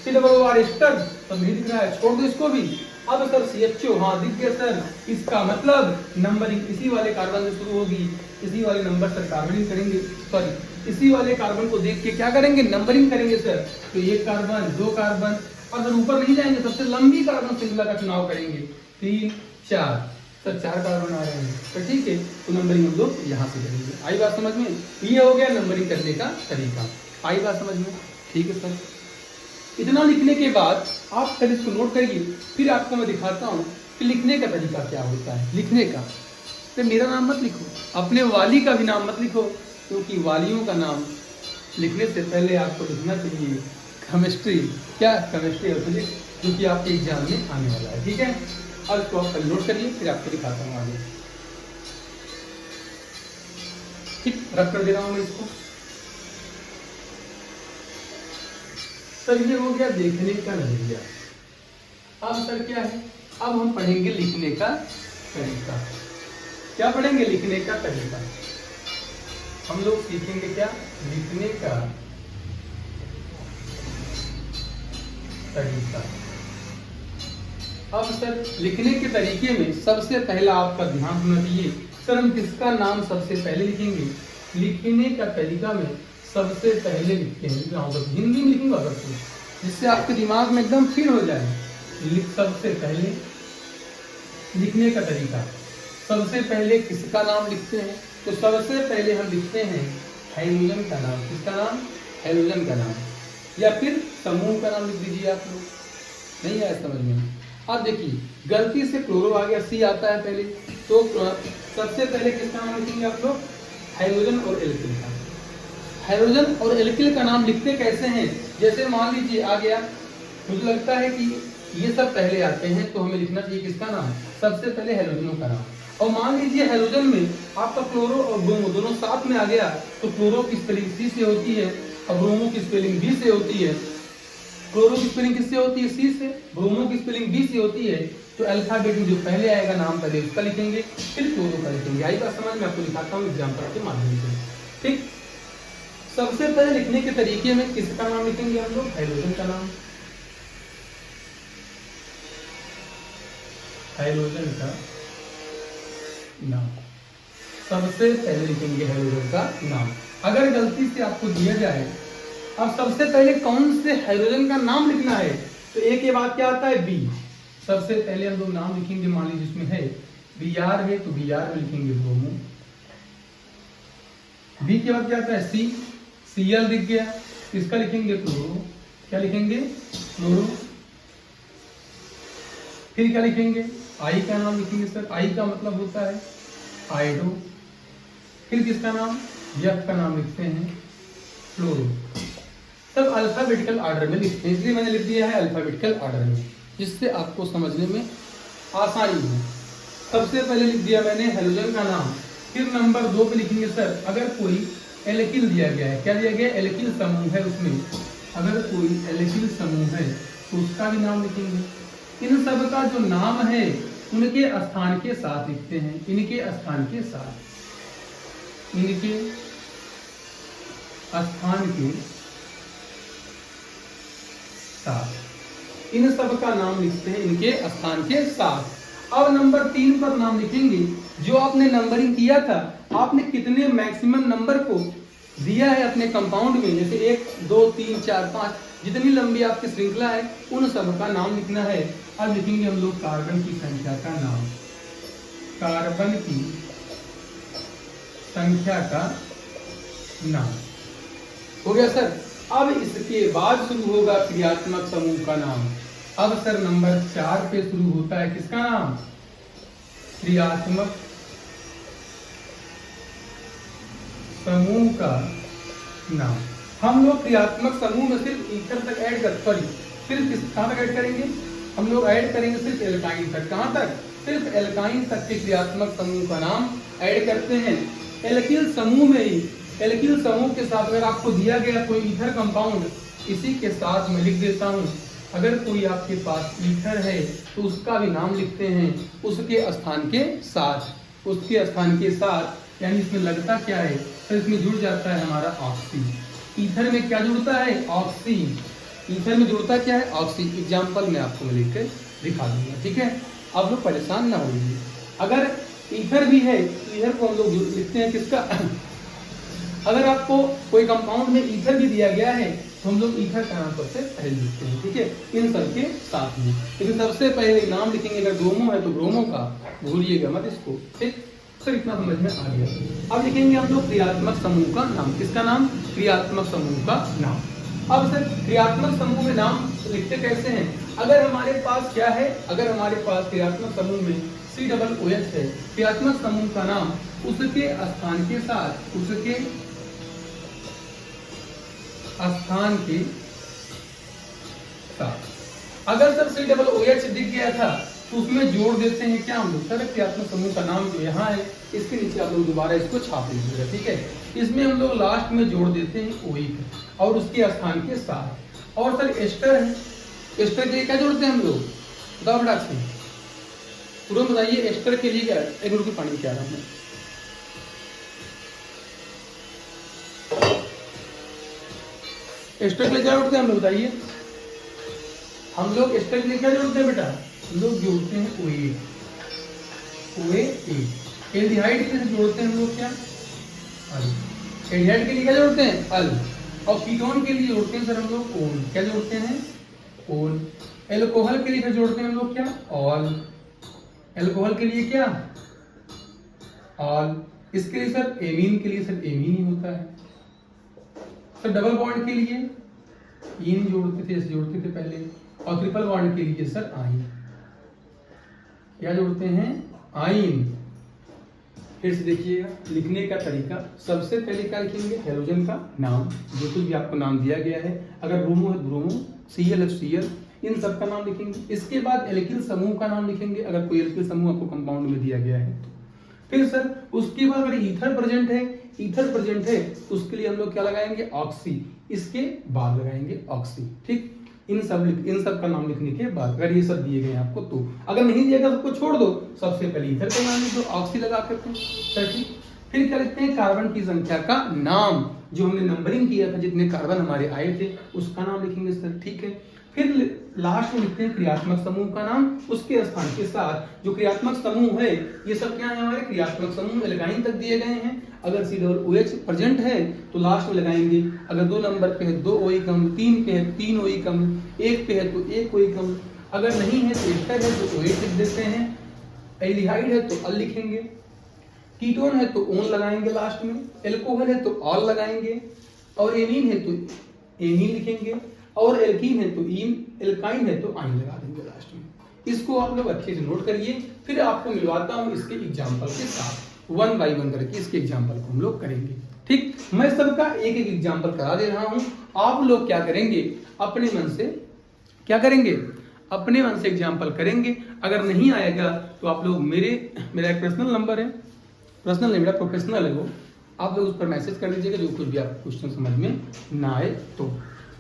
C डबल O एस्टर तब नहीं दिख रहा है, छोड़ दो इसको भी। अब सर CHO, हाँ दिख गया सर, इसका मतलब नंबरिंग इसी वाले कार्बन से शुरू होगी, इसी वाले नंबर सर कार्बनिंग करेंगे, सॉरी इसी वाले कार्बन को देख के क्या करेंगे, नंबरिंग करेंगे सर। तो 1 कार्बन, 2 कार्बन, और सर ऊपर नहीं जाएंगे, सबसे लंबी कार्बन श्रृंखला का चुनाव करेंगे, 3, 4, सर 4 कार्बन आ रहे हैं, तो ठीक है, तो नंबरिंग हम लोग यहाँ से करेंगे। आई बात समझ में, ये हो गया नंबरिंग करने का तरीका। आई बात समझ में, ठीक है सर। इतना लिखने के बाद आप पहले इसको नोट करिए, फिर आपको मैं दिखाता हूँ कि लिखने का तरीका क्या होता है। लिखने का तो मेरा नाम मत लिखो, अपने वाली का भी नाम मत लिखो, क्योंकि वालियों का नाम लिखने से पहले आपको लिखना चाहिए केमिस्ट्री, क्या केमिस्ट्री और फिजिक्स, जो कि आपके एग्जाम में आने वाला है, ठीक है। अब इसको आप पहले नोट करिए, फिर आपको दिखाता हूँ आगे। ठीक, रख कर दे रहा हूँ मैं इसको। सर ये हो गया देखने का नजरिया। अब सर क्या है, अब हम पढ़ेंगे लिखने का तरीका। क्या पढ़ेंगे, लिखने का तरीका। हम लोग सीखेंगे क्या, लिखने का तरीका। अब सर लिखने के तरीके में सबसे पहला आपका ध्यान होना चाहिए, सर हम किसका नाम सबसे पहले लिखेंगे। लिखने का तरीका में सबसे पहले लिखते हैं, हिंदी में लिखूंगा अगर कुछ, जिससे आपके दिमाग में एकदम फिट हो जाए। सबसे पहले लिखने का तरीका, सबसे पहले किसका नाम लिखते हैं, तो सबसे पहले हम लिखते हैं हाइड्रोजन का नाम। किसका नाम, हाइड्रोजन का नाम, या फिर समूह का नाम लिख दीजिए आप लोग। नहीं आया समझ में। आप देखिए गलती से क्लोरो आ गया, C आता है पहले, तो सबसे पहले किसका नाम लिखेंगे आप लोग, हाइड्रोजन और एल्किल का। हाइड्रोजन और एल्किल का नाम लिखते कैसे हैं, जैसे मान लीजिए आ गया, मुझे लगता है कि ये सब पहले आते हैं, तो हमें लिखना चाहिए किसका नाम, सबसे पहले हाइड्रोजनों का नाम। और मान लीजिए हाइड्रोजन में आपका क्लोरो और ब्रोमो दोनों साथ में आ गया, तो क्लोरो की स्पेलिंग C से होती है और ब्रोमो की स्पेलिंग B से होती है। क्लोरो की स्पेलिंग किससे होती है, C से, ब्रोमो की स्पेलिंग B से होती है। तो अल्फाबेट में जो पहले आएगा नाम पहले उसका लिखेंगे, फिर क्लोरो का लिखेंगे। आई बात समझ में, आपको दिखाता हूँ एग्जाम्पल के माध्यम से। ठीक, सबसे पहले लिखने के तरीके में किसका नाम लिखेंगे हम लोग, हाइड्रोजन का नाम। हाइड्रोजन का नाम सबसे पहले लिखेंगे, हाइड्रोजन का नाम। अगर गलती से आपको दिया जाए अब सबसे पहले कौन से हाइड्रोजन का नाम लिखना है, तो एक के बाद क्या आता है, बी। सबसे पहले हम लोग नाम लिखेंगे, मान लीजिए इसमें है Br है तो Br में लिखेंगे ब्रोमो। बी के बाद क्या आता है, C, Cl दिख गया, इसका लिखेंगे क्लोरो। क्या लिखेंगे, क्लोरो। फिर क्या लिखेंगे, I का नाम लिखेंगे सर, I का मतलब होता है आइडो। फिर किसका नाम, F का नाम लिखते हैं फ्लोरो। सब अल्फाबेटिकल ऑर्डर में लिखते हैं, इसलिए मैंने लिख दिया है अल्फाबेटिकल ऑर्डर में, जिससे आपको समझने में आसानी हो। सबसे पहले लिख दिया मैंने हाइड्रोजन का नाम। फिर नंबर 2 पे लिखेंगे सर अगर कोई एल्किल दिया गया है, क्या दिया गया है, एल्किल समूह है, उसमें अगर कोई एल्किल समूह है तो उसका भी नाम लिखेंगे। इन सब का जो नाम है उनके स्थान के साथ लिखते हैं, इनके स्थान के साथ, इनके स्थान के साथ, इन सब का नाम लिखते हैं इनके स्थान के साथ। अब नंबर 3 पर नाम लिखेंगे जो आपने नंबरिंग किया था, आपने कितने मैक्सिमम नंबर को दिया है अपने कंपाउंड में, जैसे 1 2 3 4 5 जितनी लंबी आपकी श्रृंखला है उन सब का नाम लिखना है। अब लिखेंगे हम लोग कार्बन की संख्या का नाम, कार्बन की संख्या का नाम हो गया सर। अब इसके बाद शुरू होगा क्रियात्मक समूह का नाम। अब सर नंबर 4 पे शुरू होता है किसका नाम, क्रियात्मक समूह का नाम। हम लोग क्रियात्मक समूह में सिर्फ ईथर तक ऐड कर, सॉरी सिर्फ कहाँ तक ऐड करेंगे, हम लोग ऐड करेंगे सिर्फ एल्काइन तक। कहाँ तक, सिर्फ एल्काइन तक के क्रियात्मक समूह का नाम ऐड करते हैं। एल्किल समूह में ही, एल्किल समूह के साथ अगर आपको दिया गया कोई ईथर कंपाउंड, इसी के साथ मैं लिख देता हूँ, अगर कोई आपके पास ईथर है तो उसका भी नाम लिखते हैं उसके स्थान के साथ, उसके स्थान के साथ। यानी इसमें लगता क्या है, तो इसमें जुड़ जाता है हमारा ऑक्सी। ईथर में क्या जुड़ता है, ऑक्सी। ईथर में जुड़ता क्या है, ऑक्सी। एग्जाम्पल मैं आपको लिखकर दिखा दूंगा, ठीक है, आप लोग परेशान ना होइए। अगर ईथर भी है तो ईथर को हम लोग लिखते हैं किसका अगर आपको कोई कंपाउंड में ईथर भी दिया गया है तो हम लोग ईथर का नाम सबसे पहले लिखते हैं, ठीक है, इन सब के साथ में। लेकिन सबसे पहले नाम लिखेंगे, अगर ब्रोमो है तो ब्रोमो का, भूलिएगा मत इसको, ठीक सर, इतना समझ में आ गया। अब लिखेंगे हम लोग क्रियात्मक समूह का नाम, किसका नाम, क्रियात्मक समूह का नाम। अब सर क्रियात्मक समूह में नाम लिखते कैसे हैं, अगर हमारे पास क्या है, अगर हमारे पास क्रियात्मक समूह में COOH है, क्रियात्मक समूह का नाम उसके स्थान के साथ, उसके स्थान के साथ। अगर सर COOH दिख गया था तो उसमें जोड़ देते हैं क्या हम लोग, सर क्रियात्मक समूह का नाम जो यहाँ है इसके नीचे आप लोग दोबारा इसको छाप लीजिएगा, ठीक है। इसमें हम लोग लास्ट में जोड़ देते हैं OH और उसके स्थान के साथ। और सर एस्टर है, एस्टर के लिए क्या जोड़ते हैं हम लोग, बताओ फटाक से, तुरंत बताइए एस्टर के लिए क्या, एक मिनट की पानी क्या रहा हूँ। एस्टर के लिए क्या जोड़ते हैं हम लोग, बताइए। हम लोग एस्टर के लिए क्या जोड़ते हैं बेटा, हम लोग जोड़ते हैं OA। एल्डिहाइड के लिए जोड़ते हैं हम लोग क्या, अल। एल्डिहाइड के लिए क्या जोड़ते हैं, अल। और कीटोन के लिए जोड़ते हैं सर हम लोग ओन, क्या जोड़ते हैं, ओन। एल्कोहल के लिए फिर जोड़ते हैं हम लोग क्या, ऑल। एल्कोहल के लिए क्या, ऑल। इसके लिए सर एमीन के लिए सर एमीन ही होता है। सर डबल बॉन्ड के लिए इन जोड़ते थे, जोड़ते थे पहले। और ट्रिपल बॉन्ड के लिए सर आइन, क्या जोड़ते हैं, आइन। फिर से देखिएगा लिखने का तरीका, सबसे पहले क्या लिखेंगे, हेलोजन का नाम, जो कुछ भी आपको नाम दिया गया है, अगर ब्रोमो है ब्रोमो, Cl है Cl, इन सब का नाम लिखेंगे। इसके बाद एल्किल समूह का नाम लिखेंगे, अगर कोई एल्किल समूह आपको कंपाउंड में दिया गया है तो। फिर सर उसके बाद अगर ईथर प्रेजेंट है, ईथर प्रेजेंट है तो उसके लिए हम लोग क्या लगाएंगे, ऑक्सी। इसके बाद लगाएंगे ऑक्सी, ठीक। इन सब का नाम लिखने के बाद अगर ये सब दिए गए आपको तो, अगर नहीं दिया गया सबको छोड़ दो, सबसे पहले ईथर का नाम लिख दो, ऑक्सी लगा करके, ठीक। फिर क्या लिखते हैं, कार्बन की संख्या का नाम, जो हमने नंबरिंग किया था जितने कार्बन हमारे आए थे उसका नाम लिखेंगे सर, ठीक है। फिर लास्ट में लिखते हैं क्रियात्मक समूह का नाम उसके स्थान के साथ। जो क्रियात्मक समूह है ये सब क्या है, हमारे क्रियात्मक समूह एल्काइन तक दिए गए हैं। अगर COOH प्रेजेंट है तो लास्ट में लगाएंगे, अगर 2 नंबर पे है 2 OH कम, 3 पे है 3 OH कम, 1 पे है तो 1 OH कम, अगर नहीं है तो एस्टर है तो OH लिख देते हैं, एल्डिहाइड है तो अल लिखेंगे, कीटोन है तो ओन लगाएंगे लास्ट में, एल्कोहल है तो ऑल लगाएंगे, और एमीन है तो एमीन लिखेंगे, और एल्कीन है तो इन, एल्काइन है तो आइन लगा देंगे लास्ट में। इसको आप लोग अच्छे से नोट करिए। फिर आपको मिलवाता हूँ इसके एग्जाम्पल के साथ, 1 बाय 1 करके इसके एग्जाम्पल को हम लोग करेंगे, ठीक। मैं सबका एक एक एग्जाम्पल करा दे रहा हूँ, आप लोग क्या करेंगे, अपने मन से क्या करेंगे, अपने मन से एग्जाम्पल करेंगे। अगर नहीं आएगा तो आप लोग मेरा एक पर्सनल नंबर है, पर्सनल नहीं मेरा प्रोफेशनल है वो, आप लोग उस पर मैसेज कर दीजिएगा जो कुछ भी आपको क्वेश्चन समझ में ना आए तो।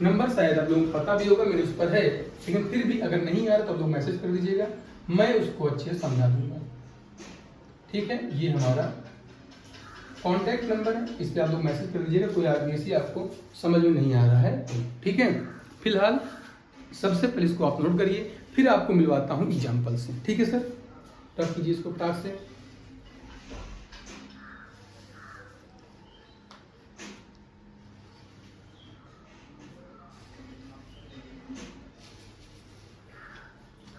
नंबर शायद आप लोगों को पता भी होगा, मेरे उस पर है, लेकिन फिर भी अगर नहीं आ रहा तो आप लोग मैसेज कर दीजिएगा, मैं उसको अच्छे से समझा दूंगा। ठीक है, ये हमारा कॉन्टैक्ट नंबर है, इस पर आप लोग मैसेज कर दीजिएगा कोई आरबीएससी आपको समझ में नहीं आ रहा है। ठीक है, फिलहाल सबसे पहले इसको आप नोट करिए, फिर आपको मिलवाता हूँ एग्जाम्पल से। ठीक है सर, टफ कीजिए इसको फटाक से।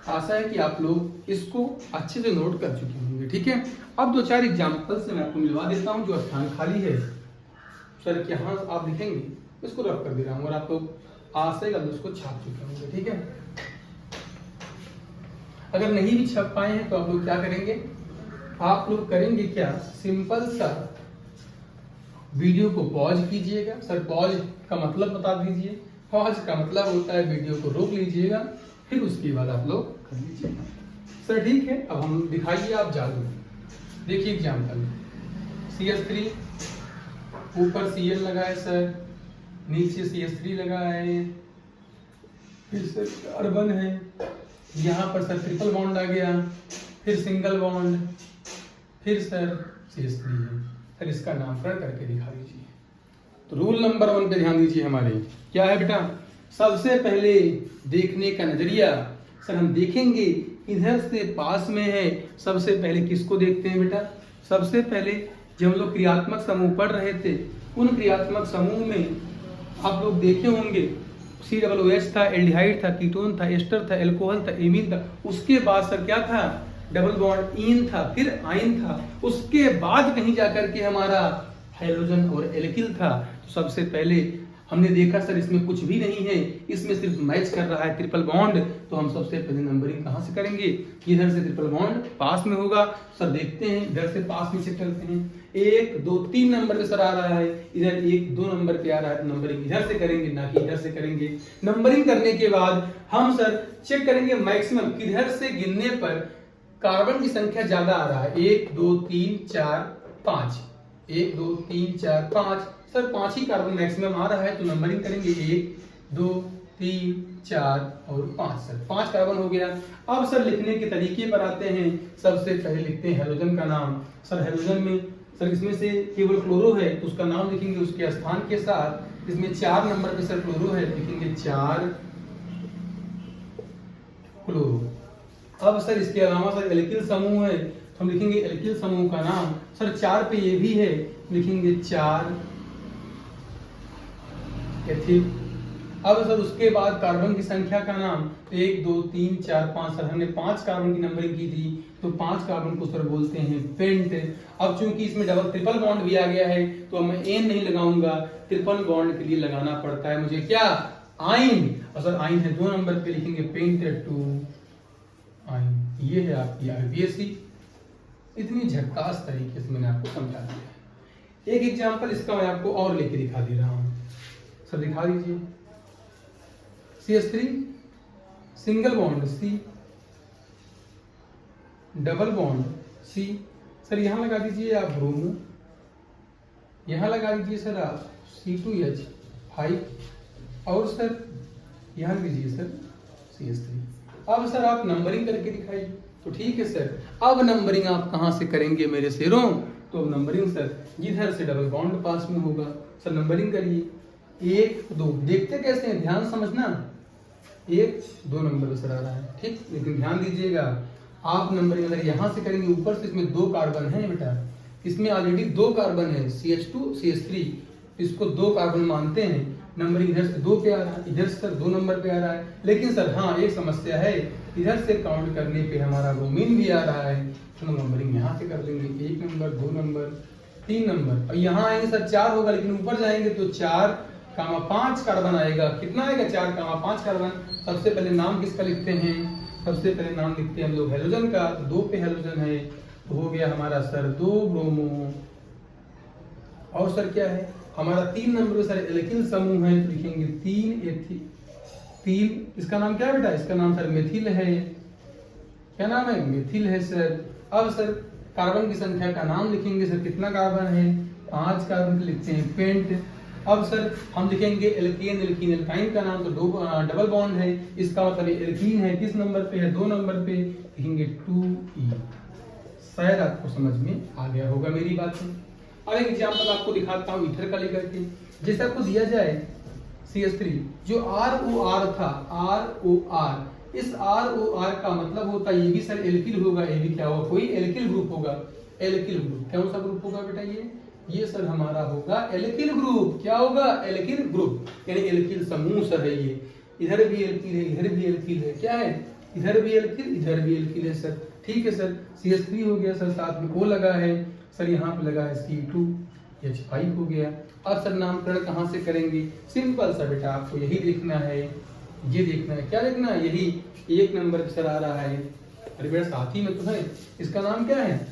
आशा है कि आप लोग इसको अच्छे से नोट कर चुके होंगे। ठीक है, अब 2-4 एग्जाम्पल से मैं आपको मिलवा देता हूँ। जो स्थान खाली है सर के यहाँ आप लिखेंगे, इसको रफ कर दे रहा हूँ और आप लोग आशा का उसको छाप चुके होंगे। ठीक है, अगर नहीं भी छप पाए हैं तो आप लोग क्या करेंगे, आप लोग करेंगे क्या, सिंपल सा वीडियो को पॉज कीजिएगा। सर पॉज का मतलब बता दीजिए। पॉज का मतलब होता है वीडियो को रोक लीजिएगा, फिर उसके बाद आप लोग कर लीजिएगा। सर ठीक है, अब हम दिखाइए आप जादू। देखिए एग्जाम्पल, CS3 ऊपर Cl लगाए सर, नीचे CS3 लगाए, फिर सर कार्बन है, यहाँ पर सर ट्रिपल बॉन्ड आ गया, फिर सिंगल बॉन्ड, फिर सर CS3 है। सर इसका नामकरण करके दिखा दीजिए। तो रूल नंबर 1 पे ध्यान दीजिए हमारे, क्या है बेटा, सबसे पहले देखने का नजरिया। सर हम देखेंगे इधर से पास में है, सबसे पहले किसको देखते हैं बेटा, सबसे पहले जब हम लोग क्रियात्मक समूह पढ़ रहे थे, उन क्रियात्मक समूह में आप लोग देखे होंगे COOH था, एल्डिहाइड था, कीटोन था, एस्टर था, एल्कोहल था, एमीन था। उसके बाद सर क्या था, डबल बॉन्ड ईन था, फिर आइन था, उसके बाद कहीं जाकर के हमारा हाइड्रोजन और एल्किल था। तो सबसे पहले हमने देखा सर इसमें कुछ भी नहीं है, इसमें सिर्फ मैच कर रहा है ट्रिपल बॉन्ड। तो हम सबसे पहले नंबरिंग कहाँ से करेंगे, इधर से ट्रिपल बॉन्ड पास में होगा। सर देखते हैं इधर से पास में चेक करते हैं, 1 2 3 नंबर पे सर आ रहा है, इधर 1 2 नंबर पे आ रहा है। तो नंबरिंग इधर से करेंगे ना कि इधर से करेंगे। नंबरिंग करने के बाद हम सर चेक करेंगे मैक्सिमम किधर से गिनने पर कार्बन की संख्या ज्यादा आ रहा है। 1 2 3 4 5, 1 2 3 4 5, सर 5 ही कार्बन मैक्सिमम आ रहा है। तो नंबरिंग करेंगे 1 2 3 4 और 5। सर 5 कार्बन हो गया। अब सर लिखने के तरीके पर आते हैं। सबसे पहले लिखते हैं हाइड्रोजन का नाम। सर हाइड्रोजन में सर इसमें से केवल क्लोरो है तो उसका नाम लिखेंगे उसके स्थान के साथ। इसमें 4 नंबर पे सर क्लोरो है, लिखेंगे 4 क्लोरो। अब सर इसके अलावा सर एल्किल समूह है तो हम लिखेंगे एल्किल समूह का नाम। सर 4 पे ये भी है, लिखेंगे 4 एथिल। अब सर उसके बाद कार्बन की संख्या का नाम 1 2 3 4 5। सर हमने 5 कार्बन की नंबरिंग की थी तो 5 कार्बन को सर बोलते हैं पेंट। अब चूंकि इसमें डबल ट्रिपल बॉन्ड भी आ गया है तो अब मैं एन नहीं लगाऊंगा, ट्रिपल बॉन्ड के लिए लगाना पड़ता है मुझे क्या, आइन। और सर आइन है 2 नंबर पे, लिखेंगे पेंटेड टू आइन। ये है आपकी आईपीएससी। इतनी झक्कास तरीके से मैंने आपको समझा दिया है। एक एग्जांपल इसका मैं आपको और लेके दिखा दे रहा हूं। सर दिखा दीजिए, CH3 single bond C, double bond C। Sir यहां लगा दीजिए आप ब्रोमो, यहां लगा दीजिए सर आप C2H5 और सर यहां दीजिए सर CH3। अब सर आप नंबरिंग करके दिखाइए। तो ठीक है सर, अब नंबरिंग आप कहां से करेंगे मेरे शेरों, तो अब नंबरिंग सर जिधर से डबल बॉन्ड पास में होगा सर नंबरिंग करिए। 1 2, देखते कैसे हैं, ध्यान समझना। 1 2 नंबर सर आ रहा है, ठीक। लेकिन ध्यान दीजिएगा आप नंबरिंग अगर यहाँ से करेंगे, ऊपर से इसमें 2 कार्बन है बेटा, इसमें ऑलरेडी 2 कार्बन है CH2 CH3, इसको 2 कार्बन मानते हैं। नंबरिंग इधर से 2 पे आ रहा है, इधर से सर 2 नंबर पे आ रहा है। लेकिन सर हाँ एक समस्या है, इधर से काउंट करने पे हमारा ब्रोमीन भी आ रहा है तो नंबरिंग यहाँ से कर देंगे। 1 नंबर 2 नंबर 3 नंबर, और यहाँ आएंगे सर 4 होगा, लेकिन ऊपर जाएंगे तो 4,5 कार्बन आएगा। कितना आएगा, 4,5 कार्बन। सबसे पहले नाम किसका लिखते हैं, सबसे पहले नाम लिखते हैं हम लोग हेलोजन का। 2 पे हेलोजन है तो हो गया हमारा सर 2 ब्रोमो। और सर क्या है हमारा 3 नंबर सर एल्किल समूह है तो लिखेंगे 3 एथिल। 3 इसका नाम क्या है बेटा, इसका नाम सर मेथिल है। क्या नाम है, मेथिल है सर। अब सर कार्बन की संख्या का नाम लिखेंगे सर, कितना कार्बन है, 5 कार्बन लिखते हैं पेंट। अब सर हम लिखेंगे एल्केन एल्कीन एल्काइन का नाम तो डबल बॉन्ड है, इसका मतलब एल्कीन है, किस नंबर पे है, 2 नंबर पे, लिखेंगे 2E। शायद आपको समझ में आ गया होगा मेरी बात में। अब एक एग्जांपल आपको दिखाता हूँ ईथर का लेकर के। जैसे आपको दिया जाए CH3 जो ROR था, ROR, इस ROR का मतलब होता है ये भी सर एल्किल होगा, ये भी क्या होगा, कोई एल्किल ग्रुप होगा। एल्किल ग्रुप कौन सा ग्रुप होगा बेटा, ये सर हमारा होगा एल्किल ग्रुप। क्या होगा, एल्किल ग्रुप, यानी एल्किल समूह सर है ये। इधर भी एल्किल है, इधर भी एल्किल है, क्या है, इधर भी एल्किल, इधर भी एल्किल है सर। ठीक है सर, CH3 हो गया सर, साथ में O लगा है सर, यहाँ पे लगा है C2H5 हो गया। अब सर नामकरण कहाँ से करेंगे, सिंपल सा बेटा, आपको यही देखना है, ये देखना है, क्या देखना है, यही 1 नंबर पे सर आ रहा है। अरे बेटा साथी में तो है, इसका नाम क्या है,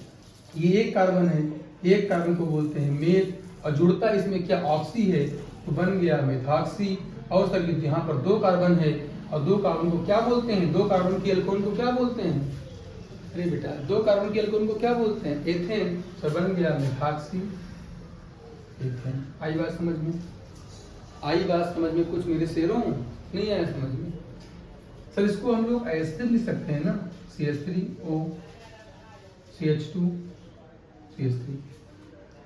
ये एक कार्बन है, एक कार्बन को बोलते हैं मेथ, और जुड़ता इसमें क्या ऑक्सी है, तो बन गया मेथॉक्सी। और सर यहाँ पर 2 कार्बन है, और 2 कार्बन को क्या बोलते हैं, 2 कार्बन की एल्कोहल को क्या बोलते हैं, अरे बेटा 2 कार्बन की एल्कोहल को क्या बोलते हैं, एथेन। तो बन गया मेथॉक्सी एथेन। आई बात समझ में, आई बात समझ में, कुछ मेरे शेरों नहीं आया समझ में। सर इसको हम लोग ऐसे लिख सकते हैं ना, CH3O CH2 CH3।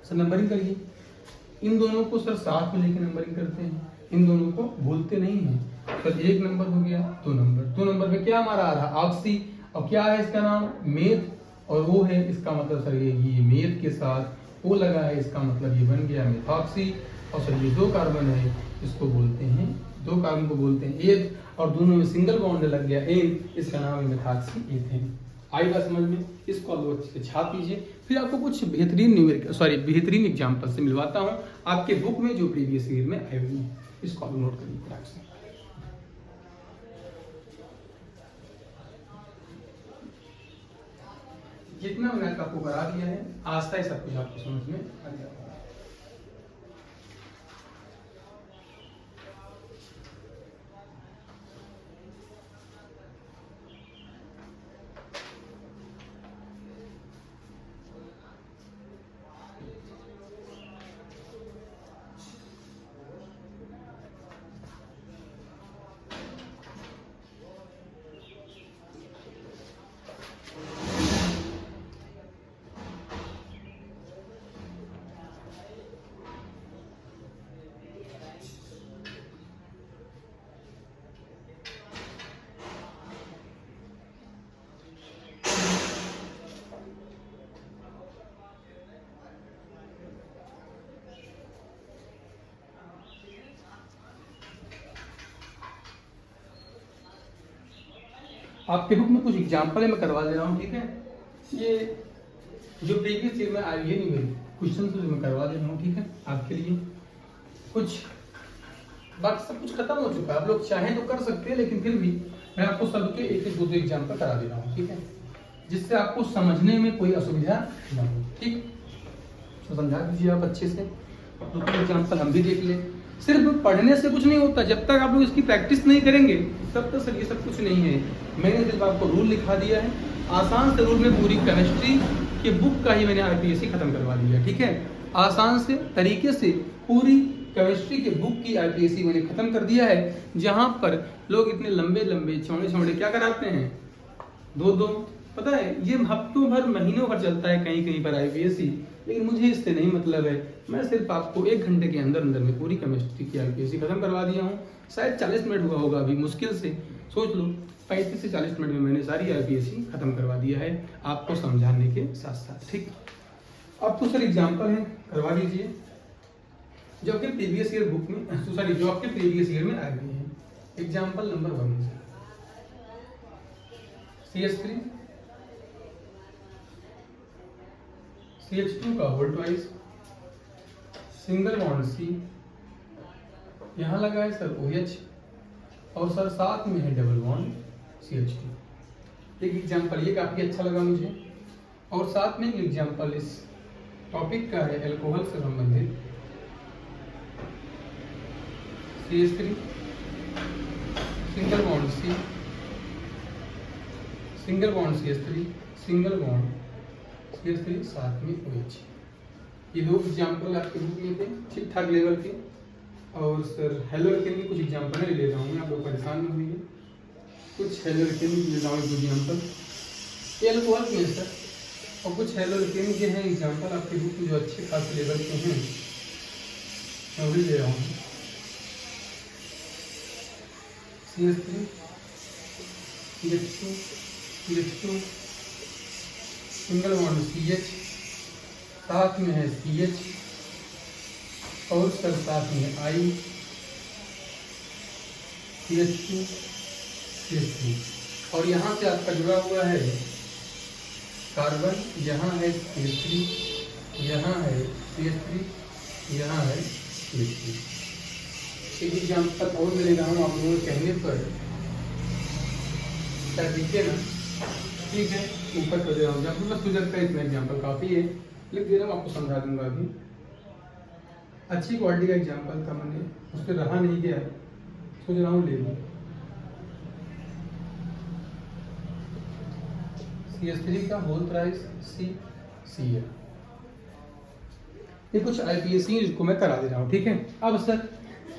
Sir numbering करिए, इन दोनों को सर साथ में लेके नंबरिंग करते हैं, इन दोनों को भूलते नहीं हैं। सर 1 नंबर हो गया, 2 नंबर, 2 नंबर पे क्या हमारा आ रहा है, ऑक्सी, और क्या है इसका नाम, मेथ, और वो है, इसका मतलब सर ये मेथ के साथ वो लगा है, इसका मतलब ये बन गया मेथॉक्सी। और सर ये 2 कार्बन है, इसको बोलते हैं, 2 कार्बन को बोलते हैं एथ, और दोनों में सिंगल बॉन्ड लग गया एन, इसका नाम है मेथॉक्सी एथेन। आई बात समझ में, इसको आप लोग अच्छे से छाप लीजिए। फिर आपको कुछ बेहतरीन एग्जाम्पल से मिलवाता हूँ आपके बुक में जो प्रीवियस ईयर में आई हुई है, इसको आप नोट करिए फटाक से। जितना मैंने आपको करा दिया है, आस्था ही सब कुछ आपको समझ में आ गया। आपके बुक में कुछ एग्जाम्पल है, मैं करवा दे रहा हूँ, ठीक है। ये जो प्रीवियस ईयर में आई है नहीं मेरी क्वेश्चन तो मैं करवा दे रहा हूँ, ठीक है, आपके लिए। कुछ बाकी सब कुछ खत्म हो चुका है, आप लोग चाहें तो कर सकते हैं, लेकिन फिर भी मैं आपको सबके 1-2 एग्जाम्पल करा दे रहा हूँ, ठीक है, जिससे आपको समझने में कोई असुविधा न हो, ठीक। तो समझा दीजिए आप अच्छे से, 2 एग्जाम्पल हम भी देख लें। सिर्फ पढ़ने से कुछ नहीं होता, जब तक आप लोग इसकी प्रैक्टिस नहीं करेंगे तब तक सर ये सब कुछ नहीं है। मैंने सिर्फ आपको रूल लिखा दिया है, आसान से रूल में पूरी केमिस्ट्री की बुक का ही मैंने IPSC खत्म करवा दिया, ठीक है। आसान से तरीके से पूरी केमिस्ट्री के बुक की IPSC मैंने खत्म कर दिया है, जहाँ पर लोग इतने लंबे लंबे चौड़े चौड़े क्या कराते हैं, 2-2, पता है ये हफ्तों भर महीनों भर चलता है कहीं कहीं पर IPSC, लेकिन मुझे इससे नहीं मतलब है। मैं सिर्फ आपको 1 घंटे के अंदर अंदर में पूरी केमिस्ट्री की IPSC खत्म करवा दिया हूँ। शायद 40 मिनट हुआ होगा अभी, मुश्किल से सोच लो 35 से 40 मिनट में मैंने सारी IPSC खत्म करवा दिया है आपको समझाने के साथ साथ, ठीक। अब तो सर एग्जाम्पल है, करवा दीजिए जो आपके प्रीवियस ईयर बुक में, सॉरी जो आपके प्रीवियस ईयर में आए हुए हैं। एग्जाम्पल नंबर 1 CH3 CH2 का whole twice, single bond C, यहाँ लगा है सर OH, और सर साथ में है डबल बॉन्ड CH2। एक एग्जाम्पल ये काफी अच्छा लगा मुझे, और साथ में एक एग्जाम्पल इस टॉपिक का है अल्कोहल से संबंधित, CH3 single bond C, single bond CH3, single bond CH3 साथ में OH। ये 2 एग्जाम्पल आपके बुक में थे, ठीक ठाक लेवल के, और सर हेलो एल्केन की कुछ एग्जाम्पल ले रहा हूँ मैं, आप लोग परेशान न होइए। कुछ हेलो एल्केन की ले रहा हूँ एग्जाम्पल, ये अल्कोहल के हैं सर, और कुछ हेलो एल्केन के हैं एग्जाम्पल आपके बुक में जो अच्छे खास लेवल के हैं, मैं वही ले रहा हूँ। CH3 CH2 CH2 single bond CH, साथ में है CH और सर साथ में I, CH2 CH3, और यहाँ से आपका जुड़ा हुआ है कार्बन, यहाँ है CH3, यहाँ है CH3, यहाँ है CH3। एक एग्जाम्पल और मैं ले रहा हूँ आप लोगों के कहने पर, क्या देखिए ना, ठीक है ऊपर कर दे रहा हूँ एग्जाम्पल, बस गुजर का इतना एग्जाम्पल काफ़ी है, लिख दे रहा हूँ, आपको समझा दूंगा अभी। अच्छी क्वालिटी का एग्जाम्पल था, मैंने उस पर रहा नहीं गया, सोच रहा हूँ ले लूँ। CH3 का होल प्राइस CCl, ये कुछ IPSC जिसको मैं करा दे रहा हूँ, ठीक है। अब सर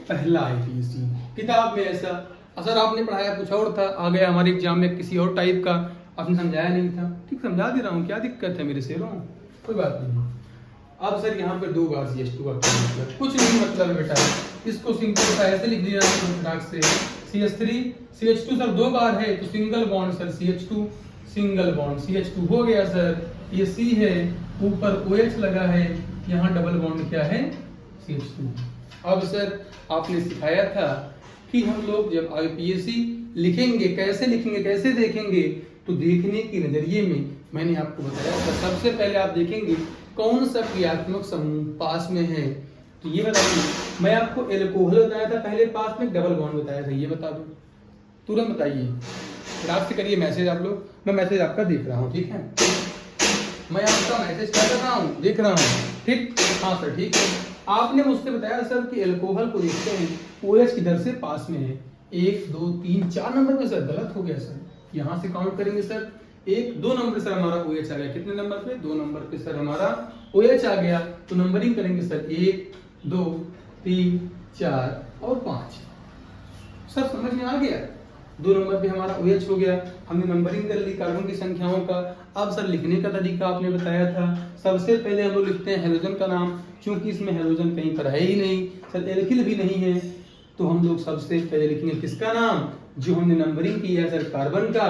पहला IPSC किताब में ऐसा, सर आपने पढ़ाया कुछ और था, आ गया हमारे एग्जाम में किसी और टाइप का, आपने समझाया नहीं था, ठीक समझा दे रहा हूँ, क्या दिक्कत है मेरे शेरों, कोई बात नहीं। अब सर यहाँ पे 2 बार CH2 का क्या मतलब, कुछ नहीं मतलब बेटा, इसको सिंपल सा ऐसे लिख दिया फटाक से, CH3 CH2 सर 2 बार है तो single bond sir CH2, single bond CH2 हो गया सर, ये C है, ऊपर OH लगा है, यहाँ डबल बॉन्ड क्या है CH2। अब सर आपने सिखाया था कि हम लोग जब IPSC लिखेंगे कैसे लिखेंगे, कैसे देखेंगे, तो देखने के नजरिए में मैंने आपको बताया था, सबसे पहले आप देखेंगे कौन सा क्रियात्मक समूह पास में है, तो ये बताइए, मैं आपको एल्कोहल बताया था पहले पास में, डबल बॉन्ड बताया था, ये बता दो तुरंत बताइए, रात से करिए मैसेज आप लोग, मैं मैसेज आपका देख रहा हूँ, ठीक है, मैं आपका मैसेज क्या कर रहा हूँ, देख रहा हूँ, ठीक, हाँ सर ठीक है। आपने मुझसे बताया सर कि एल्कोहल को देखते हैं OH किधर से पास में है, 1 2 3 4 नंबर में सर गलत हो गया सर, यहाँ से काउंट करेंगे सर, 1 2 नंबर सर हमारा OH आ गया, कितने नंबर पे 2 नंबर पे सर हमारा OH आ गया, तो नंबरिंग करेंगे सर 1 2 3 4 और 5, सर समझ में आ गया, 2 नंबर पे हमारा OH हो गया, हमने नंबरिंग कर ली कार्बन की संख्याओं का। अब सर लिखने का तरीका आपने बताया था, सबसे पहले हम लोग लिखते हैं हेलोजन का नाम, क्योंकि इसमें हेलोजन कहीं पर है ही नहीं सर, एल्किल भी नहीं है, तो हम लोग सबसे पहले लिखेंगे किसका नाम, जो हमने नंबरिंग किया है सर कार्बन का,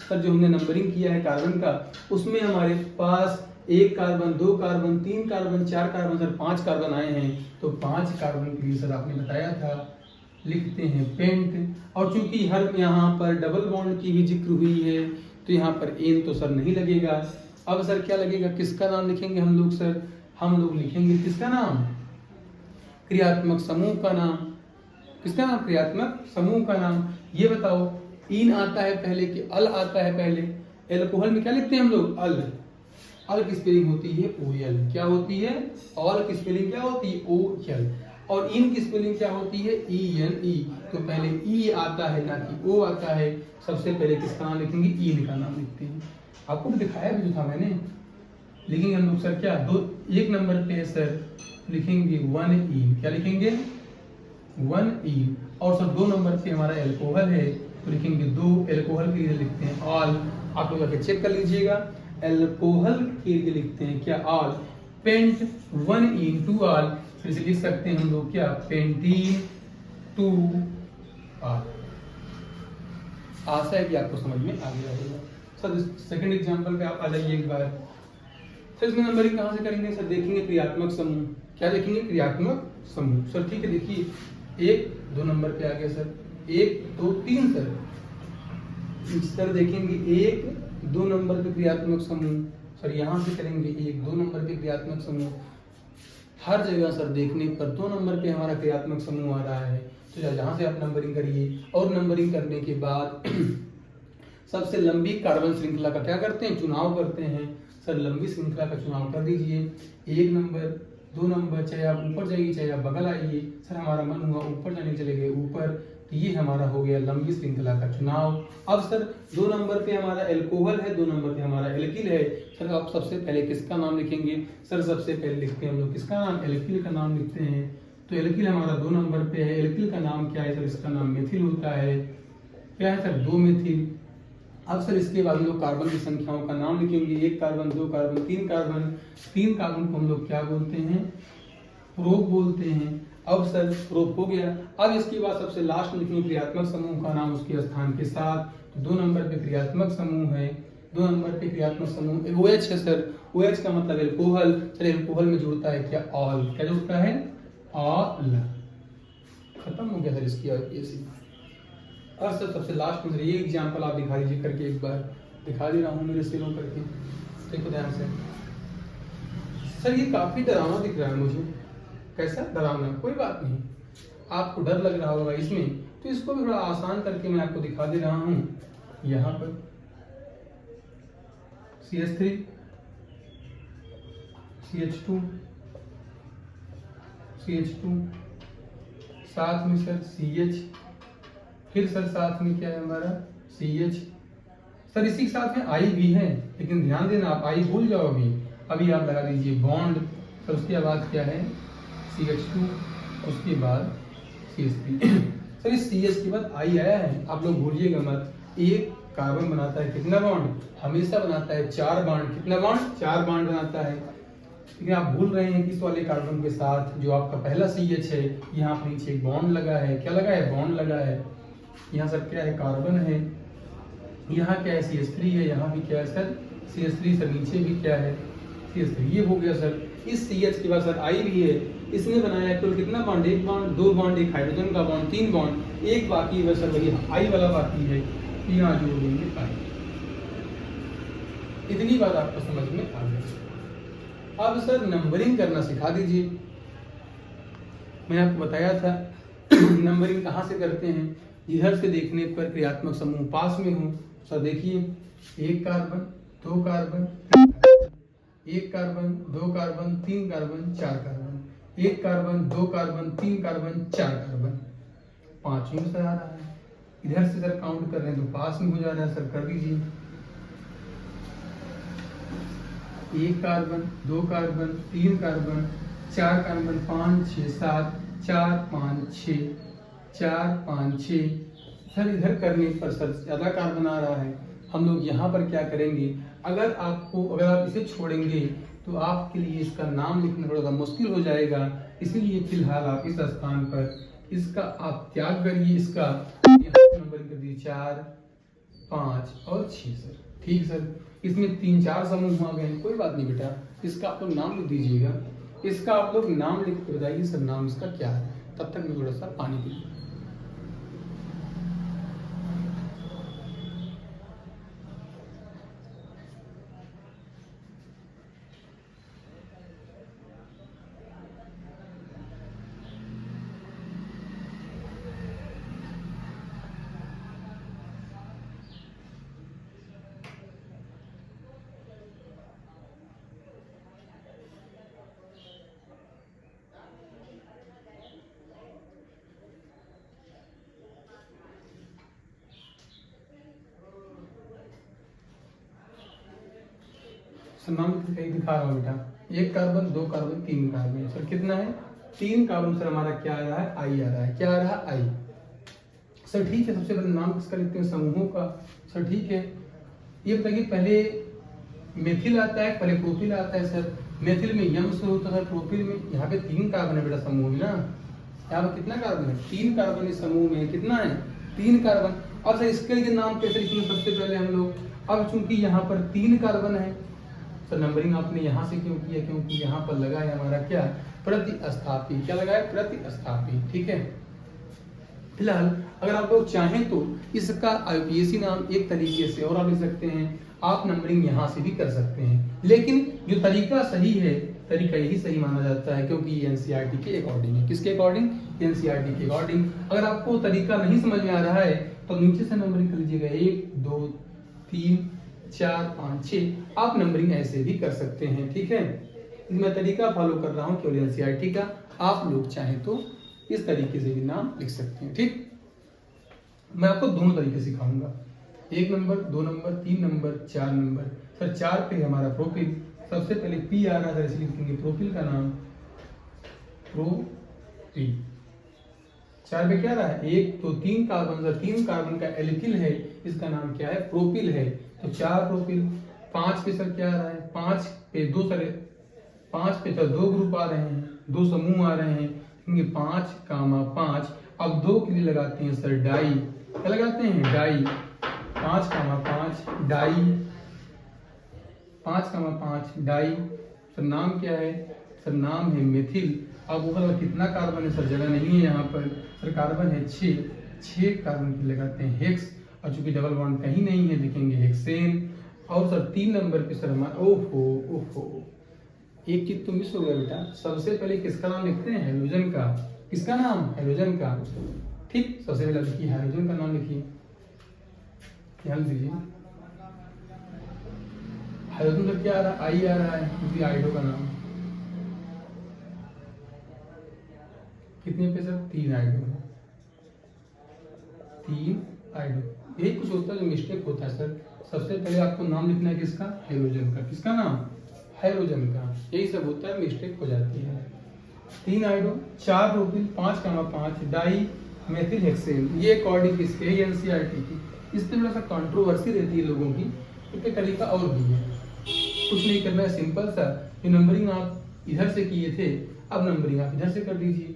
सर जो हमने नंबरिंग किया है कार्बन का, उसमें हमारे पास 1 carbon 2 carbon 3 carbon 4 carbon sir 5 carbon आए हैं, तो 5 कार्बन के लिए सर आपने बताया था लिखते हैं पेंट, और चूंकि हर यहाँ पर डबल बॉन्ड की भी जिक्र हुई है तो यहाँ पर एन तो सर नहीं लगेगा। अब सर क्या लगेगा, किसका नाम लिखेंगे हम लोग सर, हम लोग लिखेंगे किसका नाम, क्रियात्मक समूह का नाम, किसका नाम, क्रियात्मक समूह का नाम। ये बताओ इन आता है पहले कि अल आता है पहले, एल्कोहल में क्या लिखते हैं हम लोग, अल, अल की स्पेलिंग होती है OL, क्या होती है, ऑल की स्पेलिंग क्या होती है OL, और इन की स्पेलिंग क्या होती है ENE, तो पहले E आता है ना कि O आता है, सबसे पहले किसका नाम लिखेंगे, इन का नाम लिखते हैं, आपको भी दिखाया भी था मैंने, लिखेंगे हम लोग सर क्या, 1 नंबर पे सर लिखेंगे 1E, क्या लिखेंगे 1E, और सर 2 नंबर पे हमारा एल्कोहल है तो लिखेंगे 2, एल्कोहल के लिए लिखते हैं ऑल, आप लोग आके चेक कर लीजिएगा, एल्कोहल के लिए लिखते हैं क्या ऑल, पेंट 1E 2 ऑल, फिर से लिख सकते हैं हम लोग क्या, पेंटीन 2 ऑल। आशा है कि आपको समझ में आ गया होगा। सर सेकंड एग्जांपल पे आप आ जाइए एक बार, सर इसमें नंबरिंग कहाँ से करेंगे, सर देखेंगे क्रियात्मक समूह, क्या देखेंगे, क्रियात्मक समूह, सर ठीक है, देखिए 1 2 नंबर पे आ गया सर, 1 2 3 सर देखेंगे 1 2 नंबर पे क्रियात्मक समूह, सर यहाँ से करेंगे 1 2 नंबर पे क्रियात्मक समूह, हर जगह सर देखने पर 2 नंबर पे हमारा क्रियात्मक समूह आ रहा है, तो यहाँ से आप नंबरिंग करिए, और नंबरिंग करने के बाद सबसे लंबी कार्बन श्रृंखला का क्या करते हैं, चुनाव करते हैं, सर लंबी श्रृंखला का चुनाव कर दीजिए, 1 नंबर 2 नंबर, चाहे आप ऊपर जाइए चाहे आप बगल आइए, सर हमारा मन हुआ ऊपर जाने चले गए ऊपर, तो ये हमारा हो गया लंबी श्रृंखला का चुनाव। अब सर 2 नंबर पे हमारा एल्कोहल है, 2 नंबर पे हमारा एल्किल है, सर आप सबसे पहले किसका नाम लिखेंगे, सर सबसे पहले लिखते हैं हम लोग किसका नाम, एल्किल का नाम लिखते हैं, तो एल्किल हमारा 2 नंबर पे है। एल्किल का नाम क्या है सर? इसका नाम मेथिल होता है। क्या है सर? 2 मेथिल। अब सर इसके बाद हम लोग कार्बन की संख्याओं का नाम लिखेंगे। 1 कार्बन, 2 कार्बन, 3 कार्बन। 3 कार्बन को हम लोग क्या बोलते हैं? प्रोप बोलते हैं। अब सर प्रोप हो गया। अब इसके बाद सबसे लास्ट में लिखेंगे क्रियात्मक समूह का नाम उसके स्थान के साथ। तो 2 नंबर पे क्रियात्मक समूह है। 2 नंबर पे क्रियात्मक समूह OH है सर। OH का मतलब एल्कोहल। सर एल्कोहल में जुड़ता है क्या? ऑल। क्या जुड़ता है? ऑल। खत्म हो गया सर इसकी ऐसी। और सर सबसे लास्ट में ये एग्जाम्पल आप दिखा दीजिए करके, एक बार दिखा दे रहा हूँ मेरे सिरों करके, देखो ध्यान से। सर ये काफी डरावना दिख रहा है मुझे। कैसा डरावना? कोई बात नहीं, आपको डर लग रहा होगा इसमें, तो इसको भी थोड़ा आसान करके मैं आपको दिखा दे रहा हूँ। यहाँ पर CH3 CH2 CH2, साथ में सर CH, फिर सर साथ में क्या है हमारा? CH। सर इसी के साथ में I भी है, लेकिन ध्यान देना आप I भूल जाओगे। अभी आप लगा दीजिए बॉन्ड। सर उसके बाद क्या है? CH2, उसके बाद CH3। सर इस CH के बाद I आया है, आप लोग भूलिएगा मत। एक कार्बन बनाता है कितना बॉन्ड? हमेशा बनाता है 4 बॉन्ड। कितना बॉन्ड? 4 बॉन्ड बनाता है। लेकिन आप भूल रहे हैं कि इस वाले कार्बन के साथ जो आपका पहला CH है, यहाँ पर नीचे एक बॉन्ड लगा है। क्या लगा है? बॉन्ड लगा है। यहाँ सर क्या है? कार्बन है। यहाँ क्या है? CH3 है। यहाँ भी क्या है सर? CH3। सर नीचे भी क्या है? CH3। ये हो गया सर। इस CH के बाद सर I भी है। इसने बनाया है कुल कितना बॉन्ड? 1 बॉन्ड, 2 बॉन्ड, एक हाइड्रोजन का बॉन्ड, 3 बॉन्ड, एक बाकी है सर वही I वाला बाकी है। यहाँ जोड़ देंगे I। इतनी बात आपको समझ में आ गई। अब सर नंबरिंग करना सिखा दीजिए। मैंने आपको बताया था नंबरिंग कहाँ से करते हैं। इधर से देखने पर क्रियात्मक समूह पास में हो। सर देखिए 1 carbon, 2 carbon, 1 carbon, 2 carbon, 3 carbon, 4 carbon, 1 carbon, 2 carbon, 3 carbon, 4 carbon, 5वीं में सर आ रहा है। इधर से सर काउंट कर रहे हैं तो पास में हो जा रहा है। सर कर दीजिए 1 carbon, 2 carbon, 3 carbon, 4 carbon, 5 6 7, 4 5 6, 4 5 6। Sir इधर करने पर सर ज्यादा कार्बन आ रहा है। हम लोग यहाँ पर क्या करेंगे? अगर आप इसे छोड़ेंगे तो आपके लिए इसका नाम लिखना थोड़ा सा मुश्किल हो जाएगा। इसीलिए फिलहाल आप इस स्थान पर इसका आप त्याग करिए। इसका नंबर कर दीजिए 4 5 और 6 सर। ठीक सर, इसमें 3-4 समूह आ गए। कोई बात नहीं बेटा, इसका आप लोग नाम लिख दीजिएगा। इसका आप लोग नाम लिख के बताइए सर नाम इसका क्या है। तब तक मैं थोड़ा सा पानी पी लूं। नाम कहीं दिखा रहा हूँ बेटा। 1 कार्बन, 2 कार्बन, 3 कार्बन। सर कितना है? 3 कार्बन। सर हमारा क्या आ रहा है? I आ रहा है। क्या आ रहा है? I। सर ठीक है, सबसे पहले नाम किसका लिखते हैं? समूहों का। सर ठीक है, ये बताइए पहले मेथिल आता है, पहले प्रोपिल आता है। सर मेथिल में यम से होता है, प्रोपिल में यहाँ पे 3 कार्बन है बेटा समूह में ना। यहाँ पे कितना कार्बन है? 3 कार्बन इस समूह में। कितना है? 3 कार्बन। अब सर इसके लिए नाम कैसे लिखेंगे? सबसे पहले हम लोग, अब चूंकि यहाँ पर 3 कार्बन है, सर नंबरिंग आपने यहाँ से क्यों किया? क्योंकि यहाँ पर लगा है हमारा क्या? प्रतिस्थापी। क्या लगा है? प्रतिस्थापी। ठीक है। फिलहाल अगर आप लोग चाहें तो इसका IUPAC नाम एक तरीके से और आप लिख सकते हैं। आप नंबरिंग यहाँ से भी कर सकते हैं, लेकिन जो तरीका सही है, तरीका यही सही माना जाता है, क्योंकि ये NCERT के अकॉर्डिंग है। किसके अकॉर्डिंग? NCERT के अकॉर्डिंग। अगर आपको तरीका नहीं समझ में आ रहा है तो नीचे से नंबरिंग कर लीजिएगा 1 2 3 4 5 6। आप नंबरिंग ऐसे भी कर सकते हैं। ठीक है, मैं तरीका फॉलो कर रहा हूँ केवल NCERT का। आप लोग चाहें तो इस तरीके से भी नाम लिख सकते हैं। ठीक, मैं आपको दोनों तरीके सिखाऊंगा। 1 number, 2 number, 3 number, 4 number. Sir 4 पे हमारा प्रोपिल। सबसे पहले P आ रहा है, इसलिए लिखेंगे प्रोपिल का नाम। प्रोपिल। 3। 4 पे क्या रहा है, 1 2 3 कार्बन, सर 3 कार्बन का एल्किल है, इसका नाम क्या है, प्रोपिल है, तो 4 प्रोपिल। 5 पे सर क्या आ रहा है, 5 पे 2 सर 5 पे सर 2 ग्रुप आ रहे हैं, 2 समूह आ रहे हैं, 5, अब 2 के लिए लगाते हैं सर डाई, क्या लगाते हैं, डाई, 5, डाई, 5, डाई, सर नाम क्या है, सर नाम है मेथिल। अब ऊपर कितना कार्बन है, सर जगह नहीं है यहाँ पर, सर कार्बन है 6 कार्बन के लगाते हैं हेक्स, और चूंकि डबल बॉन्ड कहीं नहीं है लिखेंगे हेक्सेन। और सर 3 नंबर पे सर हमारा ओहो एक चीज तो मिस हो गया बेटा, सबसे पहले किसका नाम लिखते हैं, हाइड्रोजन का। किसका नाम, हाइड्रोजन का, ठीक। सबसे पहले लिखिए हाइड्रोजन का नाम लिखिए, ध्यान दीजिए। हाइड्रोजन का क्या आ रहा है, आई आ रहा है, क्योंकि आइडो का नाम। कितने पे सर, 3 आइडो, 3 आइडो। यही कुछ होता है जो मिस्टेक होता है सर। सबसे पहले आपको नाम लिखना है किसका, हाइड्रोजन का। किसका नाम, हाइड्रोजन का। यही सब होता है, मिस्टेक हो जाती है। 3 आइडो, 4 प्रोपिल, 5, डाई मेथिल हेक्सेन। ये अकॉर्डिंग किसके, एनसीईआरटी की। इसमें थोड़ा सा कंट्रोवर्सी रहती है लोगों की, क्योंकि तरीका और भी है, कुछ नहीं करना है, सिंपल सा। ये नंबरिंग आप इधर से किए थे, अब नंबरिंग आप इधर से कर दीजिए,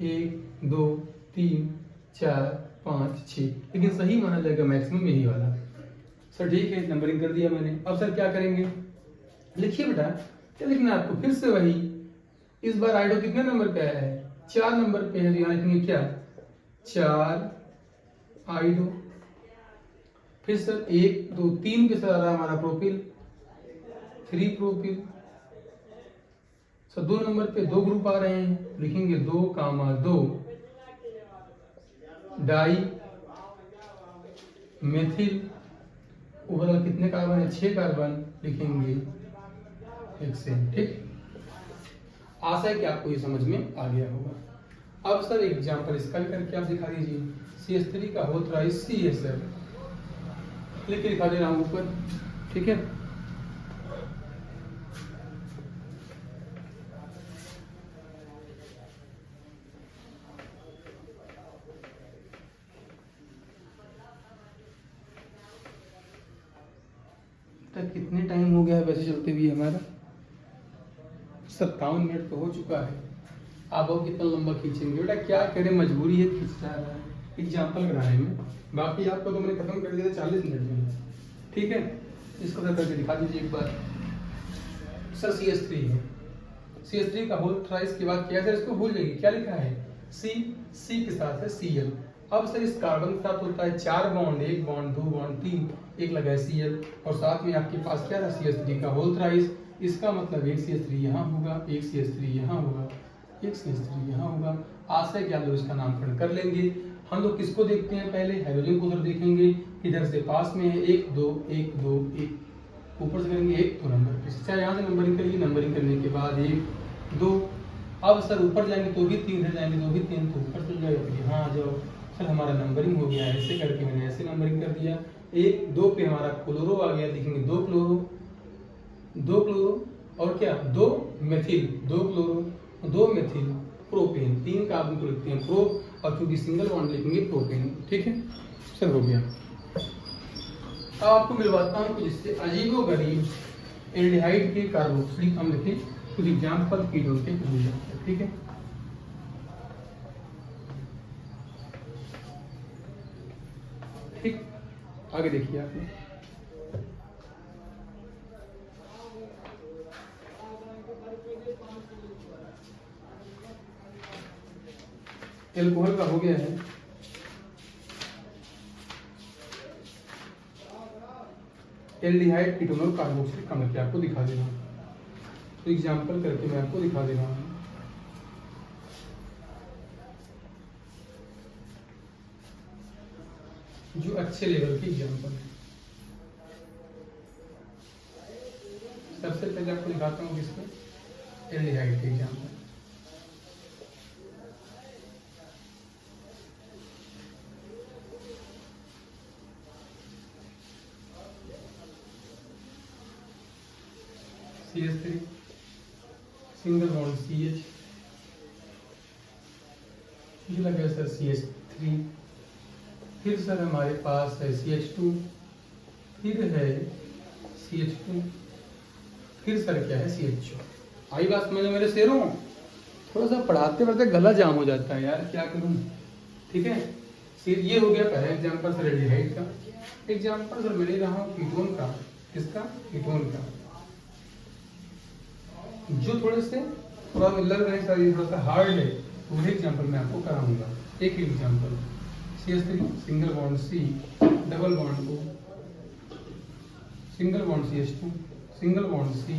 1 2 3 4 5 6, लेकिन सही माना जाएगा मैक्सिमम यही वाला। सर ठीक है, नंबरिंग कर दिया मैंने। अब सर क्या करेंगे, लिखिए बेटा, क्या लिखना है आपको, फिर से वही। इस बार आइडो कितने नंबर पे आया है, 4 नंबर पे है, यहाँ लिखेंगे क्या, 4 आइडो। फिर सर 1 2 3 के साथ आ रहा है हमारा प्रोपिल, 3 प्रोपिल। सर 2 नंबर पे 2 ग्रुप आ रहे हैं, लिखेंगे 2, 2 डाई मेथिल। ओवरऑल कितने कार्बन है, 6 कार्बन, लिखेंगे हेक्सेन, ठीक। आशा है कि आपको ये समझ में आ गया होगा। अब सर एग्जांपल इसका भी करके आप दिखा दीजिए। CH3 का होता है CS सर, लिख के दिखा दे रहा हूँ ऊपर, ठीक है। तक कितने टाइम हो गया है वैसे चलते हुए हमारा, 57 मिनट तो हो चुका है। आप और कितना लंबा खींचेंगे बेटा, क्या करें, मजबूरी है, खींचता है एग्जाम्पल बनाने में। बाकी आपको तो मैंने खत्म कर दिया था 40 मिनट में, ठीक है। इसको सर करके दिखा दीजिए एक बार। सर CH3 है, CH3 का होल थ्राइस के बाद क्या है सर, इसको भूल जाइए, क्या लिखा है, C के साथ है Cl। अब सर इस कार्बन के साथ होता है 4 बॉन्ड, 1 बॉन्ड 2 बॉन्ड 3, एक लगा है Cl, और साथ में आपके पास क्या रहा, CH3 का होल थ्राइस। इसका मतलब एक CH3 यहाँ होगा, एक CH3 यहाँ होगा, एक CH3 यहाँ होगा। आशा है कि आप लोग इसका नामकरण कर लेंगे। हम लोग किसको देखते हैं, पहले हाइड्रोजन को उधर देखेंगे, इधर से पास में है 1 2 1 2 1, ऊपर से करेंगे 1 2 नंबर, चाहे यहाँ से नंबरिंग करिए, नंबरिंग करने के बाद 1 2। अब सर ऊपर जाएंगे तो भी 3, इधर जाएंगे तो भी 3, तो ऊपर चल जाएगा, फिर यहाँ आ जाओ। सर हमारा नंबरिंग हो गया, ऐसे करके मैंने ऐसे नंबरिंग कर दिया। 1 2 पे हमारा क्लोरो आ गया, लिखेंगे 2 क्लोरो और क्या, 2 methyl, 2 chloro 2 methyl propane, 3 carbon को लिखते हैं प्रो, और चूंकि सिंगल बॉन्ड लिखेंगे प्रोपेन, ठीक है। सर हो गया। अब आपको मिलवाता हूँ कुछ इससे अजीबोगरीब एल्डिहाइड के कार्बोक्सिलिक अम्ल के कुछ एग्जाम्पल कीटोन के कुछ एग्जाम्पल, ठीक है। ठीक, आगे देखिए आपने, एल्कोहल का हो गया है, एल्डिहाइड कीटोन और कार्बोक्सिलिक अम्ल के आपको दिखा दे रहा हूँ, तो एग्जाम्पल करके मैं आपको दिखा दे रहा हूँ। जो अच्छे लेवल के एग्जाम्पल है। सबसे पहले आपको दिखाता हूँ किसके, एल्डिहाइड के example. CH3 single bond CH, ये लगा सर CH3, फिर सर हमारे पास है CH2, फिर है CH2, फिर सर क्या है CH2। आई बात समझ में मेरे शेरों? थोड़ा सा पढ़ाते पढ़ाते गला जाम हो जाता है यार, क्या करूं। ठीक है, फिर ये हो गया पहला एग्जाम्पल सर एल्डिहाइड का। एग्जाम्पल सर मैं ले रहा हूँ कीटोन का। किसका? कीटोन का। जो थोड़े से थोड़ा लग रहे हैं सर ये थोड़ा सा हार्ड है, तो वही एग्जाम्पल मैं आपको कराऊंगा। एक example CH3 single bond C, double bond O, single bond CH2, single bond C,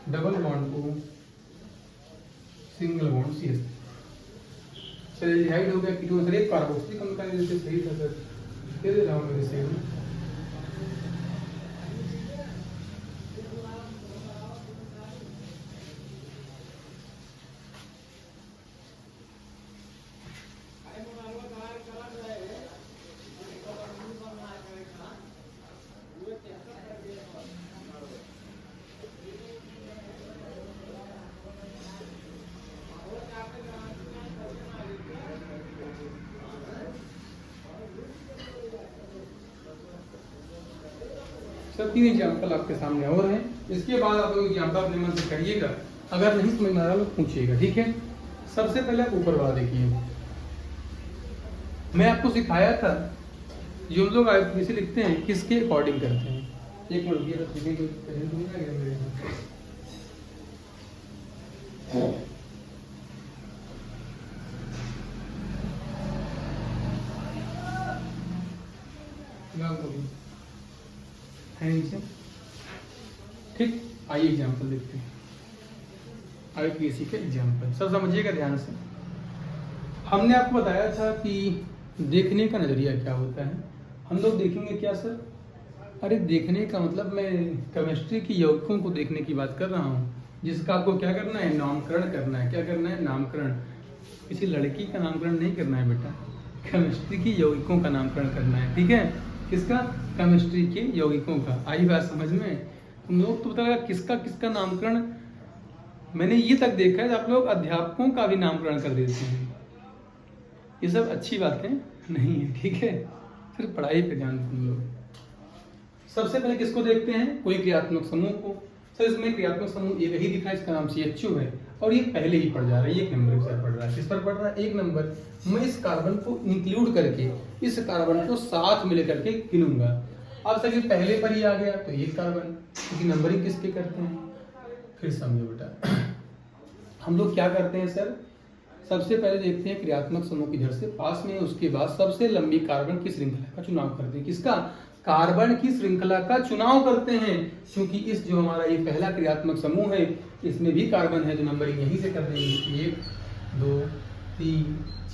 double bond O, single bond CH3। Sir aldehyde हो गया कीटोन सर, एक कार्बोक्सिलिक अम्ल का जैसे सही था सर, दे रहा हूँ मेरे से। सर 3 एग्जाम्पल आपके सामने और हैं, इसके बाद आप लोग एग्जाम्पल अपने मन से करिएगा, अगर नहीं समझ में आ रहा तो पूछिएगा। ठीक है, सबसे पहले आप ऊपर वाला देखिए। मैं आपको सिखाया था जो लोग आईपीएसी लिखते हैं किसके अकॉर्डिंग करते हैं। एक मिनट रुकिए, ठीक, आइए एग्जाम्पल देखते हैं। आईपीएसी के एग्जाम्पल सब समझिएगा ध्यान से। हमने आपको बताया था कि देखने का नजरिया क्या होता है। हम लोग देखेंगे क्या सर? अरे देखने का मतलब मैं केमिस्ट्री की यौगिकों को देखने की बात कर रहा हूँ, जिसका आपको क्या करना है? नामकरण करना है। क्या करना है? नामकरण। किसी लड़की का नामकरण नहीं करना है बेटा, केमिस्ट्री की यौगिकों का नामकरण करना है। ठीक है, किसका? केमिस्ट्री के यौगिकों का। आई बात समझ में? तुम लोग तो बताओ किसका किसका नामकरण। मैंने ये तक देखा है आप लोग अध्यापकों का भी नामकरण कर देते हैं। ये सब अच्छी बातें नहीं है। ठीक है, सिर्फ पढ़ाई पे ध्यान तुम लोग। सबसे पहले किसको देखते हैं? कोई क्रियात्मक समूह को। सर इसमें क्रियात्मक समूह एक ही दिखा है, इसका नाम CH2 है और ये पहले ही पढ़ जा रहा है, 1 नंबर से पढ़ रहा है। किस पर पढ़ रहा है? 1 नंबर। मैं इस कार्बन को इंक्लूड करके इस कार्बन को साथ में लेकर के गिनूंगा। अब सर ये पहले पर ही आ गया तो 1 कार्बन, क्योंकि नंबरिंग किसके करते हैं? फिर समझो बेटा, हम लोग क्या करते हैं सर? सबसे पहले देखते हैं क्रियात्मक समूह की जड़ से पास में, उसके बाद सबसे लंबी कार्बन की श्रृंखला का चुनाव करते हैं। किसका? कार्बन की श्रृंखला का चुनाव करते हैं, क्योंकि इस जो हमारा ये पहला क्रियात्मक समूह है इसमें भी कार्बन है, तो नंबरिंग यहीं से कर देंगे। 1 2 3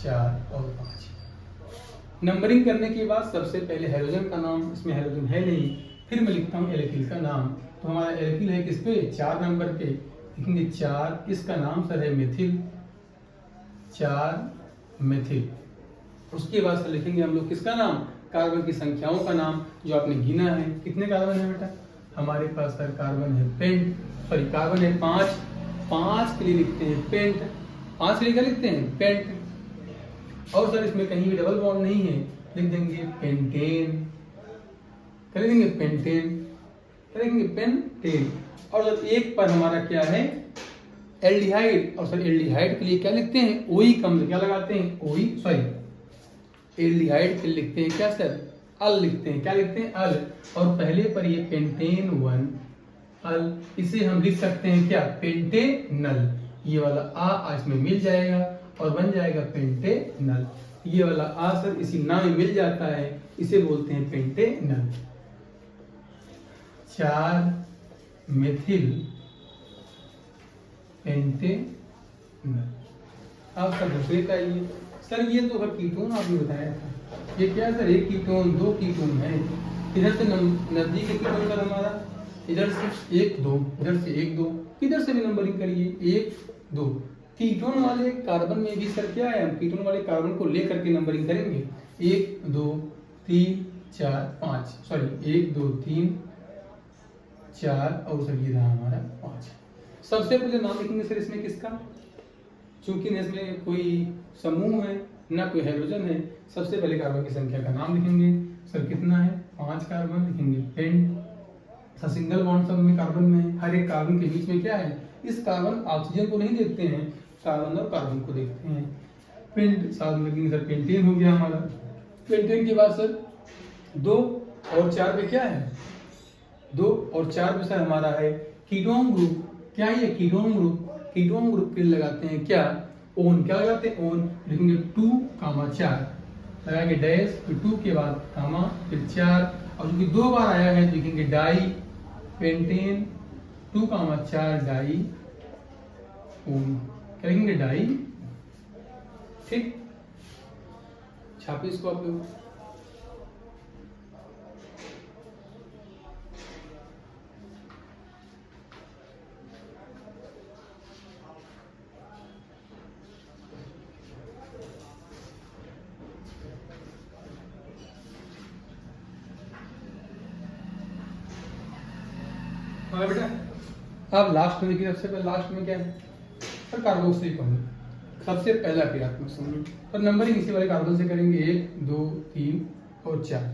4 और 5। नंबरिंग करने के बाद सबसे पहले हाइड्रोजन का नाम, इसमें हाइड्रोजन है नहीं, फिर मैं लिखता हूँ एल्किल का नाम। तो हमारा एल्किल है किस पे? 4 नंबर पे। लिखेंगे 4, इसका नाम सर है मेथिल, 4 मेथिल। उसके बाद सर लिखेंगे हम लोग किसका नाम? कार्बन की संख्याओं का नाम जो आपने गिना है। कितने कार्बन है बेटा? हमारे पास सर कार्बन है पेंट, सॉरी कार्बन है 5। 5 के लिए लिखते हैं पेंट। 5 के लिए क्या लिखते हैं? पेंट। और सर इसमें कहीं भी डबल बॉन्ड नहीं है, लिख देंगे पेंटेन। कर देंगे पेंटेन, करेंगे पेंटेन। और सर 1 पर हमारा क्या है? एल्डिहाइड। और सर एल्डिहाइड के लिए क्या लिखते हैं? ओई कम क्या लगाते हैं? ओई, सॉरी एल्डिहाइड के लिए लिखते हैं क्या सर? अल लिखते हैं। क्या लिखते हैं? अल। और पहले पर ये पेंटेन 1 अल, इसे हम लिख सकते हैं क्या? पेंटेनल। ये वाला आ इसमें मिल जाएगा और बन जाएगा पेंटेनल। ये वाला आ सर इसी ना में मिल जाता है, इसे बोलते हैं पेंटेनल। 4 methyl Pantanal. अब सर दूसरे का ये सर, ये तो कीटोन आपने बताया था। ये क्या सर? 1 कीटोन 2 कीटोन है। इधर से नजदीक कीटोन सर हमारा, इधर से 1 2, इधर से 1 2, इधर से भी नंबरिंग करिए 1 2। कीटोन वाले कार्बन में भी सर क्या है? हम कीटोन वाले कार्बन को लेकर के नंबरिंग करेंगे। 1 2 3 4 5, सॉरी 1 2 3 4 और सर ये रहा हमारा 5। सबसे पहले नाम लिखेंगे सर इसमें किसका? चूंकि इसमें कोई समूह है ना कोई हाइड्रोजन है, सबसे पहले कार्बन की संख्या का नाम लिखेंगे। सर कितना है? 5 कार्बन लिखेंगे। पेंट सिंगल बॉन्ड सब में कार्बन में है, हर एक कार्बन के बीच में क्या है? इस कार्बन ऑक्सीजन को नहीं देखते हैं, कार्बन और कार्बन को देखते हैं। पेंट साथ में लिखेंगे सर, पेंटेन हो गया हमारा। पेंटेन के बाद सर 2 और 4 पे क्या है? 2 और 4 पे सर हमारा है कीटोन ग्रुप। क्या है ये? Ketone group. कीटोन ग्रुप के लिए लगाते हैं क्या? ओन। क्या लगाते हैं? ओन। लिखेंगे 2,4 लगाएंगे डैश, फिर 2 के बाद कामा, फिर 4 और क्योंकि 2 बार आया है तो लिखेंगे डाई पेंटेन 2,4 डाई ओन। क्या लिखेंगे? डाई। ठीक, छापे इसको आप लोग। हाँ बेटा, अब लास्ट में देखिए, सबसे पहले लास्ट में क्या है? सर कार्बोक्सिलिक अम्ल, सबसे पहला क्रियात्मक समूह। तो नंबरिंग इसी वाले कार्बन से करेंगे, 1, 2, 3 और 4।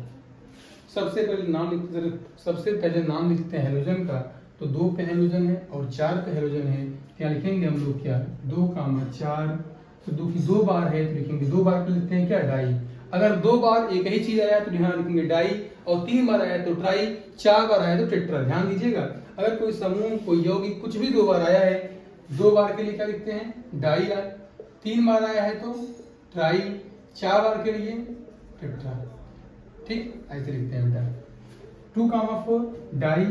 सबसे पहले नाम लिखते हैं हाइड्रोजन का, तो 2 पे हाइड्रोजन है और 4 पे हाइड्रोजन है। क्या लिखेंगे हम लोग? क्या 2,4। तो 2 की 2 बार है तो लिखेंगे 2 बार पे लिखते हैं क्या? डाई। अगर 2 बार एक ही चीज आया तो यहाँ लिखेंगे डाई, और 3 बार आया तो ट्राई, 4 बार आया तो टेट्रा। ध्यान दीजिएगा, अगर कोई समूह कोई यौगिक कुछ भी 2 बार आया है, 2 बार के लिए क्या लिखते हैं? डाई। 3 बार आया है तो ट्राई, 4 बार के लिए टेट्रा। ठीक, ऐसे लिखते हैं बेटा। 2,4 डाई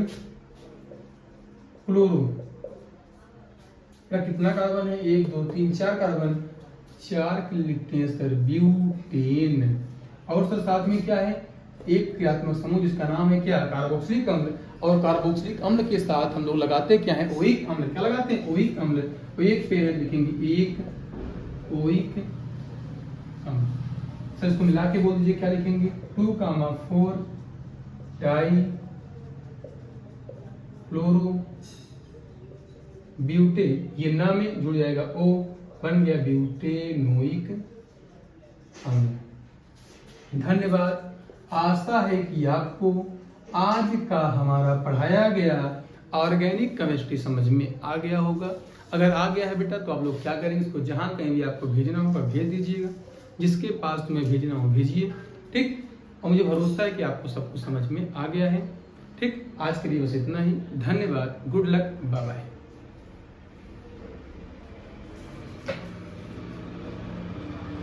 क्लोरो। कितना कार्बन है? 1, 2, 3, 4 कार्बन। 4 के लिए लिखते हैं सर ब्यूटेन। और सर साथ में क्या है? एक क्रियात्मक समूह जिसका नाम है क्या? कार्बोक्सिलिक अम्ल। और कार्बोक्सिलिक अम्ल के साथ हम लोग लगाते क्या है? ओइक अम्ल। क्या लगाते हैं? ओइक अम्ल। तो एक पे लिखेंगे 1 ओइक अम्ल। सर इसको मिला के बोल दीजिए, क्या लिखेंगे? 2,4 डाई क्लोरो ब्यूटे, ये ना में जुड़ जाएगा ओ, बन गया ब्यूटेनोइक अम्ल। धन्यवाद। आशा है कि आपको आज का हमारा पढ़ाया गया ऑर्गेनिक केमिस्ट्री समझ में आ गया होगा। अगर आ गया है बेटा तो आप लोग क्या करेंगे? इसको जहां कहीं भी आपको भेजना होगा भेज दीजिएगा, जिसके पास तुम्हें भेजना हो भेजिए। ठीक, और मुझे भरोसा है कि आपको सब कुछ समझ में आ गया है। ठीक, आज के लिए बस इतना ही। धन्यवाद, गुड लक, बाय बाय।